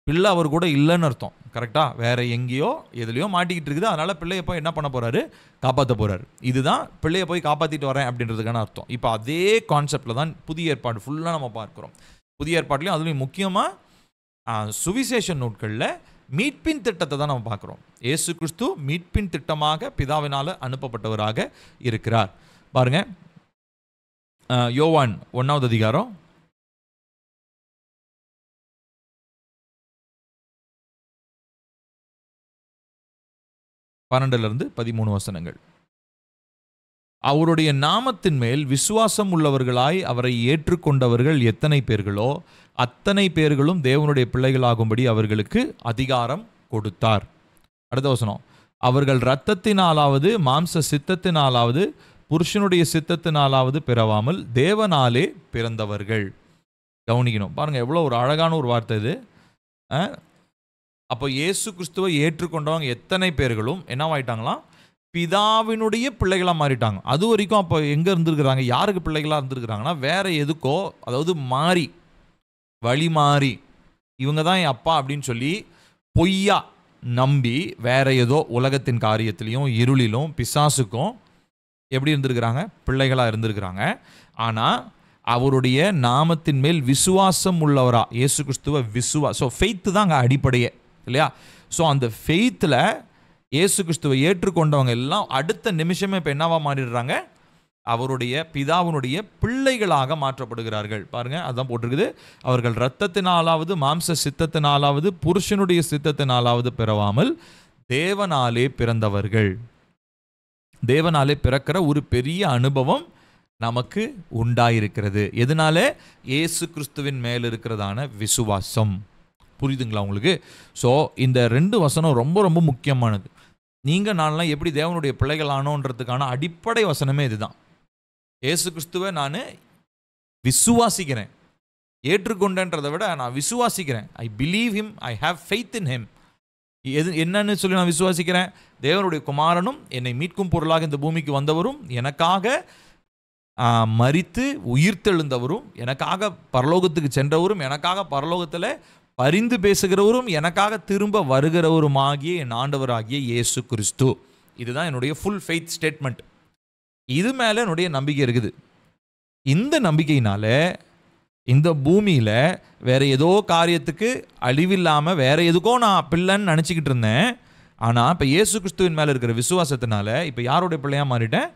பிள்ளை அவர் கூட இல்லைன்னு அர்த்தம். கரெக்டாக? வேறு எங்கேயோ எதுலையோ மாட்டிக்கிட்டு இருக்குது, அதனால் பிள்ளையை போய் என்ன பண்ண போகிறாரு? காப்பாற்ற போகிறாரு. இதுதான் பிள்ளையை போய் காப்பாற்றிட்டு வரேன் அப்படின்றதுக்கான அர்த்தம். இப்போ அதே கான்செப்டில் தான் புதிய ஏற்பாடு ஃபுல்லாக நம்ம பார்க்குறோம். புதிய ஏற்பாட்லையும் அதுலேயும் முக்கியமாக சுவிசேஷ நூட்களில் மீட்பின் திட்டத்தை தான் நம்ம பார்க்குறோம். இயேசு கிறிஸ்து மீட்பின் திட்டமாக பிதாவினால் அனுப்பப்பட்டவராக இருக்கிறார். பாருங்க, யோவான் 1வது அதிகாரம் 12-13 வசனங்கள். அவருடைய நாமத்தின் மேல் விசுவாசம் உள்ளவர்களாய் அவரை ஏற்றுக்கொண்டவர்கள் எத்தனை பேர்களோ அத்தனை பேர்களும் தேவனுடைய பிள்ளைகளாகும்படி அவர்களுக்கு அதிகாரம் கொடுத்தார். அடுத்த வசனம், அவர்கள் இரத்தத்தினாலாவது மாம்ச சித்தத்தினாலாவது புருஷனுடைய சித்தத்தினாலாவது பிறவாமல் தேவனாலே பிறந்தவர்கள். கவனிக்கணும், பாருங்க எவ்வளோ ஒரு அழகான ஒரு வார்த்தை இது. அப்போ இயேசு கிறிஸ்துவை ஏற்றுக்கொண்டவங்க எத்தனை பேர்களும் என்னவாயிட்டாங்களாம்? பிதாவினுடைய பிள்ளைகளாக மாறிட்டாங்க. அது வரைக்கும் அப்போ எங்கே இருந்திருக்கிறாங்க? யாருக்கு பிள்ளைகளாக இருந்திருக்கிறாங்கன்னா வேற எதுக்கோ, அதாவது மாறி, வழி மாறி, இவங்க தான் என் அப்பா அப்படின்னு சொல்லி பொய்யா நம்பி வேற ஏதோ உலகத்தின் காரியத்திலையும் இருளிலும் பிசாசுக்கும் எப்படி இருந்திருக்கிறாங்க? பிள்ளைகளாக இருந்திருக்கிறாங்க. ஆனால் அவருடைய நாமத்தின் மேல் விசுவாசம் உள்ளவரா இயேசு கிறிஸ்துவ ஸோ ஃபெய்த்து தான் அங்கே அடிப்படையே இல்லையா? ஸோ அந்த ஃபெய்த்தில் இயேசு கிறிஸ்துவை ஏற்றுக்கொண்டவங்க எல்லாம் அடுத்த நிமிஷமே இப்போ என்னவா மாறிடுறாங்க? அவருடைய பிதாவினுடைய பிள்ளைகளாக மாற்றப்படுகிறார்கள். பாருங்க, அதுதான் போட்டிருக்குது, அவர்கள் இரத்தத்தினாலாவது மாம்ச சித்தத்தினாலாவது புருஷனுடைய சித்தத்தினாலாவது பிறவாமல் தேவனாலே பிறந்தவர்கள். தேவனாலே பிறக்கிற ஒரு பெரிய அனுபவம் நமக்கு உண்டாயிருக்கிறது. எதனால? இயேசு கிறிஸ்துவின் மேல் இருக்கிறதான விசுவாசம். புரியுதுங்களா உங்களுக்கு? ஸோ இந்த 2 வசனம் ரொம்ப ரொம்ப முக்கியமானது. நீங்கள் நான்லாம் எப்படி தேவனுடைய பிள்ளைகள் ஆனோன்றதுக்கான அடிப்படை வசனமே இதுதான். இயேசு கிறிஸ்துவை நான் விசுவாசிக்கிறேன், ஏற்றுக்கொண்டேன்றதை விட நான் விசுவாசிக்கிறேன். I believe him, I have faith in him. என்னன்னு சொல்லி நான் விசுவாசிக்கிறேன்? தேவனுடைய குமாரனும் என்னை மீட்கும் பொருளாக இந்த பூமிக்கு வந்தவரும், எனக்காக மரித்து உயிர்த்தெழுந்தவரும், எனக்காக பரலோகத்துக்கு சென்றவரும், எனக்காக பரலோகத்தில் பரிந்து பேசுகிறவரும், எனக்காக திரும்ப வருகிறவருமாகிய என் ஆண்டவராகிய இயேசு கிறிஸ்து. இதுதான் என்னுடைய ஃபுல் ஃபெய்த் ஸ்டேட்மெண்ட். இது மேலே என்னுடைய நம்பிக்கை இருக்குது. இந்த நம்பிக்கையினால இந்த பூமியில் வேற ஏதோ காரியத்துக்கு அழிவில்லாமல் வேற எதுக்கோ நான் பிள்ளைன்னு நினச்சிக்கிட்டு இருந்தேன். ஆனால் இப்போ இயேசு கிறிஸ்துவின் மேலே இருக்கிற விசுவாசத்தினால இப்போ யாருடைய பிள்ளையாக மாறிட்டேன்?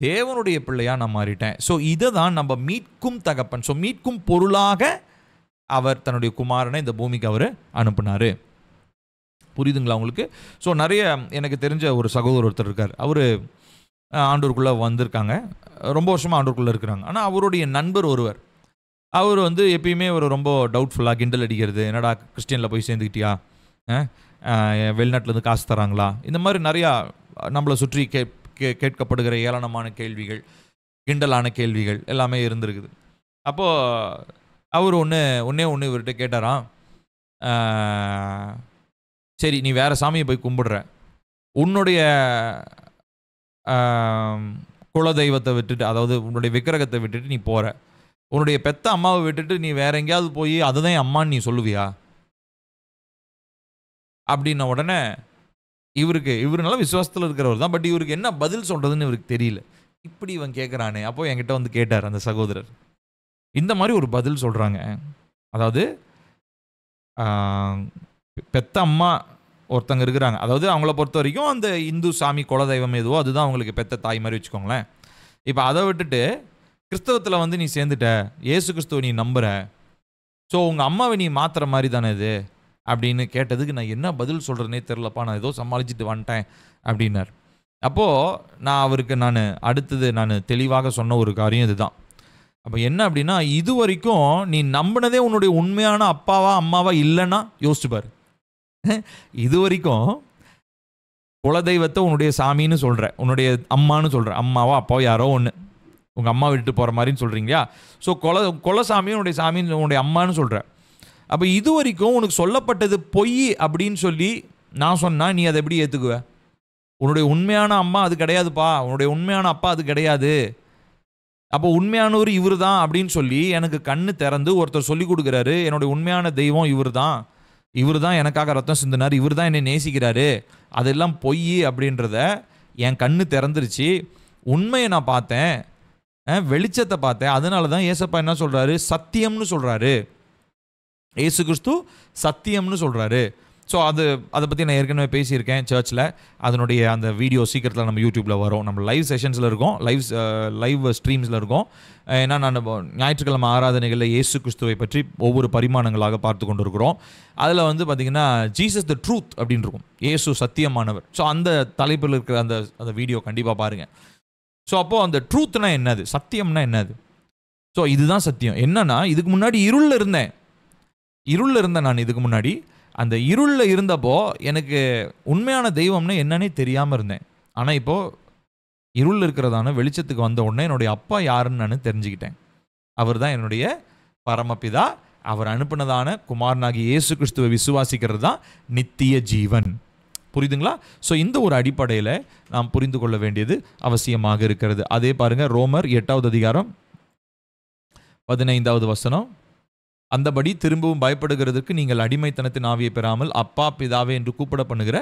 தேவனுடைய பிள்ளையாக நான் மாறிட்டேன். ஸோ இதை தான் நம்ம மீட்கும் தகப்பன், ஸோ மீட்கும் பொருளாக அவர் தன்னுடைய குமாரனை இந்த பூமிக்கு அவர் அனுப்புனார். புரியுதுங்களா உங்களுக்கு? ஸோ நிறைய எனக்கு தெரிஞ்ச ஒரு சகோதரர் ஒருத்தர் இருக்கார். அவர் ஆண்டூருக்குள்ளே வந்திருக்காங்க, ரொம்ப வருஷமாக ஆண்டூருக்குள்ளே இருக்கிறாங்க. ஆனால் அவருடைய நண்பர் ஒருவர், அவர் வந்து எப்பயுமே ஒரு ரொம்ப டவுட்ஃபுல்லாக கிண்டல் அடிக்கிறது, என்னடா கிறிஸ்டியனில் போய் சேர்ந்துக்கிட்டியா, வெளிநாட்டிலேருந்து காசு தராங்களா, இந்த மாதிரி நிறையா நம்மளை சுற்றி கேட்கப்படுகிற ஏளனமான கேள்விகள், கிண்டலான கேள்விகள் எல்லாமே இருந்திருக்குது. அப்போது அவர் ஒன்றே இவர்கிட்ட கேட்டாராம், சரி நீ வேறு சாமியை போய் கும்பிடுற, உன்னுடைய குலதெய்வத்தை விட்டுட்டு, அதாவது உன்னுடைய விக்கிரகத்தை விட்டுட்டு நீ போகிற, உன்னுடைய பெத்த அம்மாவை விட்டுட்டு நீ வேற எங்கேயாவது போய் அதுதான் என் அம்மான்னு நீ சொல்லுவியா அப்படின்ன உடனே இவர் நல்ல விசுவாசத்தில் இருக்கிறவர் தான். பட் இவருக்கு என்ன பதில் சொல்கிறதுன்னு இவருக்கு தெரியல. இப்படி இவன் கேட்குறானே. அப்போ என்கிட்ட வந்து கேட்டார் அந்த சகோதரர், இந்த மாதிரி ஒரு பதில் சொல்கிறாங்க. அதாவது பெத்த அம்மா ஒருத்தங்க இருக்கிறாங்க, அதாவது அவங்கள பொறுத்த வரைக்கும் அந்த இந்து சாமி குலதெய்வம் எதுவோ அதுதான் அவங்களுக்கு பெத்த தாய் மாதிரி வச்சுக்கோங்களேன். இப்போ அதை விட்டுட்டு கிறிஸ்தவத்தில் வந்து நீ சேர்ந்துட்ட, இயேசு கிறிஸ்துவை நீ நம்புற, ஸோ உங்கள் அம்மாவை நீ மாற்றுற மாதிரி தானே இது அப்படின்னு கேட்டதுக்கு நான் என்ன பதில் சொல்கிறேனே தெரிலப்பா, நான் ஏதோ சமாளிச்சுட்டு வந்துட்டேன் அப்படின்னார். அப்போது நான் அவருக்கு அடுத்தது தெளிவாக சொன்ன ஒரு காரியம் இதுதான். அப்போ என்ன அப்படின்னா, இது வரைக்கும் நீ நம்பினதே உன்னுடைய உண்மையான அப்பாவா அம்மாவா இல்லைன்னா யோசிச்சுப்பார். இது வரைக்கும் குலதெய்வத்தை உன்னுடைய சாமின்னு சொல்கிற, உன்னுடைய அம்மானு சொல்கிற, அம்மாவோ அப்பாவோ யாரோ ஒன்று, உங்கள் அம்மா விட்டு போகிற மாதிரின்னு சொல்கிறீங்களா? ஸோ குலசாமியும் உன்னுடைய சாமின்னு உன்னுடைய அம்மானு சொல்கிற. அப்போ இது வரைக்கும் உனக்கு சொல்லப்பட்டது பொய் அப்படின்னு சொல்லி நான் சொன்னால் நீ அதை எப்படி ஏற்றுக்குவ? உன்னுடைய உண்மையான அம்மா அது கிடையாதுப்பா, உன்னுடைய உண்மையான அப்பா அது கிடையாது, அப்போ உண்மையானவர் இவர் தான் அப்படின்னு சொல்லி எனக்கு கண்ணு திறந்து ஒருத்தர் சொல்லி கொடுக்குறாரு, என்னுடைய உண்மையான தெய்வம் இவர் தான் எனக்காக ரத்தம் சிந்தினார், இவர் தான் என்னை நேசிக்கிறாரு, அதெல்லாம் பொய் அப்படின்றத என் கண்ணு திறந்துருச்சு. உண்மையை நான் பார்த்தேன், வெளிச்சத்தை பார்த்தேன். அதனால தான் ஏசப்பா என்ன சொல்கிறாரு? சத்தியம்னு சொல்கிறாரு. ஏசு கிறிஸ்து சத்தியம்னு சொல்கிறாரு. ஸோ அதை பற்றி நான் ஏற்கனவே பேசியிருக்கேன் சர்ச்சில். அதனுடைய அந்த வீடியோ சீக்கிரத்தில் நம்ம யூடியூப்பில் வரும். நம்ம லைவ் செஷன்ஸில் இருக்கோம், லைவ் ஸ்ட்ரீம்ஸில் இருக்கோம். ஏன்னா நான் ஞாயிற்றுக்கிழமை ஆராதனைகளில் இயேசு கிறிஸ்துவை பற்றி ஒவ்வொரு பரிமாணங்களாக பார்த்து கொண்டு இருக்கிறோம். அதில் வந்து பார்த்திங்கன்னா ஜீசஸ் த ட்ரூத் அப்படின்னு இருக்கும், இயேசு சத்தியமானவர். ஸோ அந்த தலைப்பில் இருக்கிற அந்த வீடியோ கண்டிப்பாக பாருங்கள். ஸோ அப்போது அந்த ட்ரூத்னா என்னது, சத்தியம்னா என்னது? ஸோ இதுதான் சத்தியம். என்னன்னா, இதுக்கு முன்னாடி இருளில் இருந்தேன் நான். இதுக்கு முன்னாடி அந்த இருளில் இருந்தப்போ எனக்கு உண்மையான தெய்வம்னு என்னன்னே தெரியாமல் இருந்தேன். ஆனால் இப்போது இருளில் இருக்கிறதான வெளிச்சத்துக்கு வந்த உடனே என்னுடைய அப்பா யாருன்னு நான் தெரிஞ்சுக்கிட்டேன். அவர் தான் என்னுடைய பரமபிதா. அவர் அனுப்பினதான குமாரனாகி இயேசு கிறிஸ்துவை விசுவாசிக்கிறது தான் நித்திய ஜீவன். புரியுதுங்களா? ஸோ இந்த ஒரு அடிப்படையில் நாம் புரிந்து கொள்ள வேண்டியது அவசியமாக இருக்கிறது. அதே பாருங்கள், ரோமர் 8வது அதிகாரம் 15வது வசனம். அந்தபடி திரும்பவும் பயப்படுகிறதுக்கு நீங்கள் அடிமைத்தனத்தின் ஆவியை பெறாமல் அப்பா பிதாவே என்று கூப்பிட பண்ணுகிற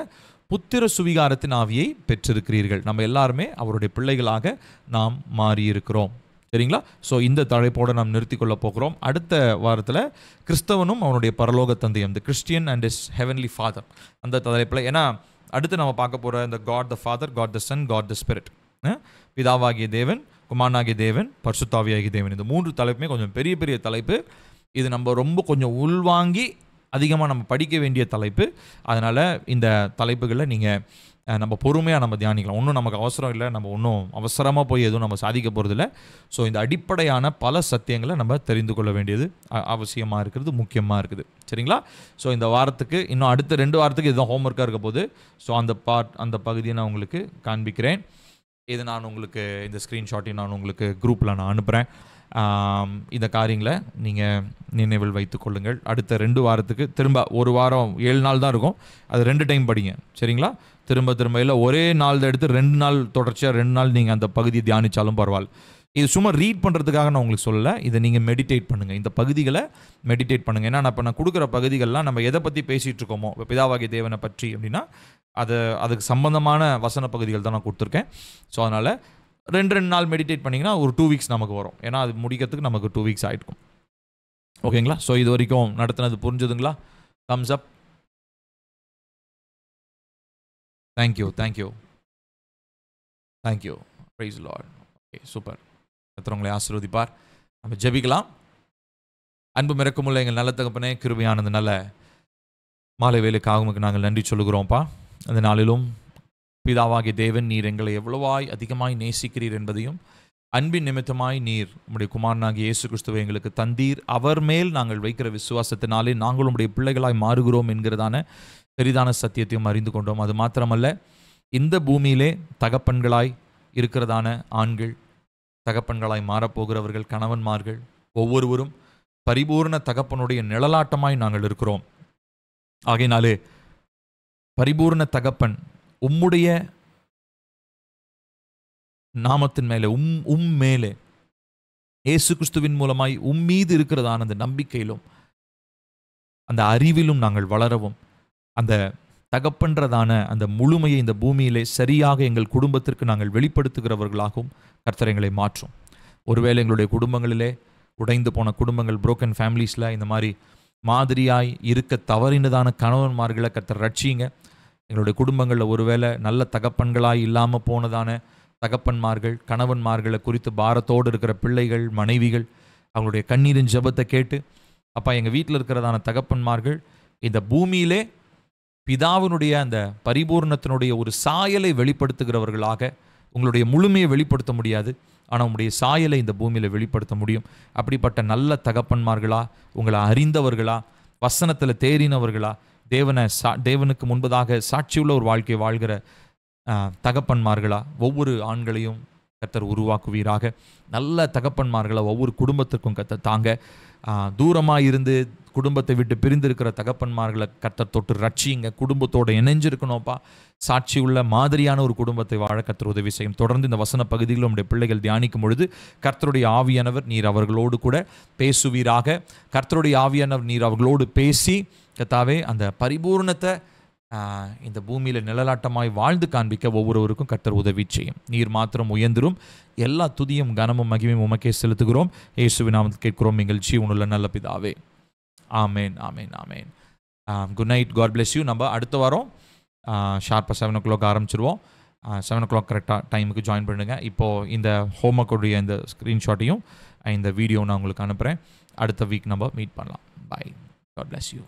புத்திர சுவிகாரத்தின் ஆவியை பெற்றிருக்கிறீர்கள். நம்ம எல்லாருமே அவருடைய பிள்ளைகளாக நாம் மாறியிருக்கிறோம். சரிங்களா? ஸோ இந்த தலைப்போடு நாம் நிறுத்தி கொள்ள போகிறோம். அடுத்த வாரத்தில் கிறிஸ்தவனும் அவனுடைய பரலோக தந்தையும், the Christian and his heavenly Father, அந்த தலைப்பில். ஏன்னா அடுத்து நம்ம பார்க்க போகிற இந்த God the Father, God the Son, God the Spirit, பிதாவாகிய தேவன், குமாரனாகிய தேவன், பரிசுத்தாவியாகிய தேவன், இந்த 3 தலைப்புமே கொஞ்சம் பெரிய பெரிய தலைப்பு. இது நம்ம ரொம்ப கொஞ்சம் உள்வாங்கி அதிகமாக நம்ம படிக்க வேண்டிய தலைப்பு. அதனால் இந்த தலைப்புகளை நீங்கள் நம்ம பொறுமையாக நம்ம தியானிக்கலாம். ஒன்றும் நமக்கு அவசரம் இல்லை, நம்ம ஒன்றும் அவசரமாக போய் எதுவும் நம்ம சாதிக்க போகிறதில்ல. ஸோ இந்த அடிப்படையான பல சத்தியங்களை நம்ம தெரிந்து கொள்ள வேண்டியது அவசியமாக இருக்கிறது, முக்கியமாக இருக்குது. சரிங்களா? ஸோ இந்த வாரத்துக்கு இன்னும் அடுத்த 2 வாரத்துக்கு இதுதான் ஹோம்ஒர்க்காக இருக்க போகுது. ஸோ அந்த பகுதியை நான் உங்களுக்கு காண்பிக்கிறேன். இது நான் உங்களுக்கு இந்த ஸ்க்ரீன்ஷாட்டையும் நான் உங்களுக்கு குரூப்பில் நான் அனுப்புகிறேன். இந்த காரியங்களை நீங்கள் நினைவில் வைத்து கொள்ளுங்கள். அடுத்த 2 வாரத்துக்கு திரும்ப ஒரு வாரம் 7 நாள் தான் இருக்கும், அது 2 டைம் படிங்க. சரிங்களா? திரும்ப இல்லை ஒரே நாள் எடுத்து 2 நாள் தொடர்ச்சியாக 2 நாள் நீங்கள் அந்த பகுதியை தியானித்தாலும் பரவாயில்ல. இது சும்மா ரீட் பண்ணுறதுக்காக நான் உங்களுக்கு சொல்லலை, இதை நீங்கள் மெடிடேட் பண்ணுங்கள், இந்த பகுதிகளை மெடிடேட் பண்ணுங்கள். ஏன்னா இப்போ நான் கொடுக்குற பகுதிகள்லாம் நம்ம எதை பற்றி பேசிகிட்டு இருக்கோமோ, இப்போ பிதாவாகிய தேவனை பற்றி அப்படின்னா அதுக்கு சம்பந்தமான வசன பகுதிகள் தான் நான் கொடுத்துருக்கேன். ஸோ அதனால் 2 நாள் மெடிடேட் பண்ணிங்கன்னா ஒரு 2 வீக்ஸ் நமக்கு வரும். ஏன்னா அது முடிக்கிறதுக்கு நமக்கு 2 வீக்ஸ் ஆகிருக்கும். ஓகேங்களா? ஸோ இது வரைக்கும் நடத்தினது புரிஞ்சுதுங்களா? Thumbs up. Thank you. Praise Lord. Okay, super. கர்த்தர் ஆசீர்வதிப்பார். நம்ம ஜெபிக்கலாம். அன்பு மிரக்கமுள்ள எங்கள் நல்ல தகப்பனே, கிருபையானது நல்ல மாலை வேலைக்காக உமக்கு நாங்கள் நன்றி சொல்லுகிறோம்ப்பா. அந்த நாளிலும் பிதாவாகிய தேவன், நீர் எங்களை எவ்வளவாய் அதிகமாய் நேசிக்கிறீர் என்பதையும், அன்பின் நிமித்தமாய் நீர் உம்முடைய குமாரனாகிய இயேசு கிறிஸ்துவை எங்களுக்கு தந்தீர், அவர் மேல் நாங்கள் வைக்கிற விசுவாசத்தினாலே நாங்கள் உம்முடைய பிள்ளைகளாய் மாறுகிறோம் என்கிறதான பெரிதான சத்தியத்தையும் அறிந்து கொண்டோம். அது மாத்திரமல்ல, இந்த பூமியிலே தகப்பன்களாய் இருக்கிறதான ஆண்கள், தகப்பன்களாய் மாறப்போகிறவர்கள், கணவன்மார்கள் ஒவ்வொருவரும் பரிபூர்ண தகப்பனுடைய நிழலாட்டமாய் நாங்கள் இருக்கிறோம். ஆகையினாலே பரிபூர்ண தகப்பன் உம்முடைய நாமத்தின் மேலே மேலே இயேசு கிறிஸ்துவின் மூலமாய் மீது இருக்கிறதான அந்த நம்பிக்கையிலும் அந்த அறிவிலும் நாங்கள் வளரவும், அந்த தகப்பன்றதான அந்த முழுமையை இந்த பூமியிலே சரியாக எங்கள் குடும்பத்திற்கு நாங்கள் வெளிப்படுத்துகிறவர்களாகவும் கர்த்தர் எங்களை மாற்றும். ஒருவேளை எங்களுடைய குடும்பங்களிலே உடைந்து போன குடும்பங்கள், புரோக்கன் ஃபேமிலிஸில் இந்த மாதிரி மாதிரியாய் இருக்க தவறினதான கணவன்மார்களை கர்த்தர் ரட்சிங்க. எங்களுடைய குடும்பங்களில் ஒருவேளை நல்ல தகப்பன்களாய் இல்லாமல் போனதான தகப்பன்மார்கள், கணவன்மார்களை குறித்து பாரத்தோடு இருக்கிற பிள்ளைகள், மனைவிகள், அவங்களுடைய கண்ணீரின் ஜெபத்தை கேட்டு, அப்பா எங்கள் வீட்டில் இருக்கிறதான தகப்பன்மார்கள் இந்த பூமியிலே பிதாவினுடைய அந்த பரிபூர்ணத்தினுடைய ஒரு சாயலை வெளிப்படுத்துகிறவர்களாக, உங்களுடைய முழுமையை வெளிப்படுத்த முடியாது, ஆனால் உங்களுடைய சாயலை இந்த பூமியில் வெளிப்படுத்த முடியும். அப்படிப்பட்ட நல்ல தகப்பன்மார்களா, உங்களை அறிந்தவர்களா, வசனத்தில் தேறினவர்களா, தேவனுக்கு முன்பதாக சாட்சியுள்ள ஒரு வாழ்க்கை வாழ்கிற தகப்பன்மார்களா ஒவ்வொரு ஆண்களையும் கர்த்தர் உருவாக்குவீராக. நல்ல தகப்பன்மார்களா ஒவ்வொரு குடும்பத்திற்கும் கர்த்தர் தாங்க. தூரமாக இருந்து குடும்பத்தை விட்டு பிரிந்திருக்கிற தகப்பன்மார்களை கர்த்தர் தொட்டு ரட்சிங்க. குடும்பத்தோடு இணைஞ்சிருக்கணும்ப்பா. சாட்சி உள்ள மாதிரியான ஒரு குடும்பத்தை வாழ கர்த்தர் உதவி செய்யும். தொடர்ந்து இந்த வசன பகுதியில் நம்முடைய பிள்ளைகள் தியானிக்கும் பொழுது கர்த்தருடைய ஆவியானவர் நீர் அவர்களோடு கூட பேசுவீராக. கர்த்தருடைய ஆவியானவர் நீர் அவர்களோடு பேசி கர்த்தாவே அந்த பரிபூர்ணத்தை இந்த பூமியில் நிழலாட்டமாய் வாழ்ந்து காண்பிக்க ஒவ்வொருவருக்கும் கர்த்தர் உதவி செய்யும். நீர் மாத்திரம் உயர்ந்திரும். எல்லா துதியும் கனமும் மகிமையும் உமக்கே செலுத்துகிறோம். இயேசுவின் நாமத்தில் கேட்கிறோம் எங்கள் ஜீவனுள்ள நல்ல பிதாவே. ஆமேன், ஆமேன், ஆமேன். Good night, God bless you. நம்ம அடுத்த வாரம் ஷார்ப்பாக 7 o'clock ஆரம்பிச்சிருவோம். 7 o'clock கரெக்டாக டைமுக்கு ஜாயின் பண்ணுங்கள். இப்போது இந்த ஹோம்ஒர்க்குடைய இந்த ஸ்க்ரீன்ஷாட்டையும் இந்த வீடியோ நான் உங்களுக்கு அனுப்புகிறேன். அடுத்த வீக் நம்ம மீட் பண்ணலாம். பை. God bless you.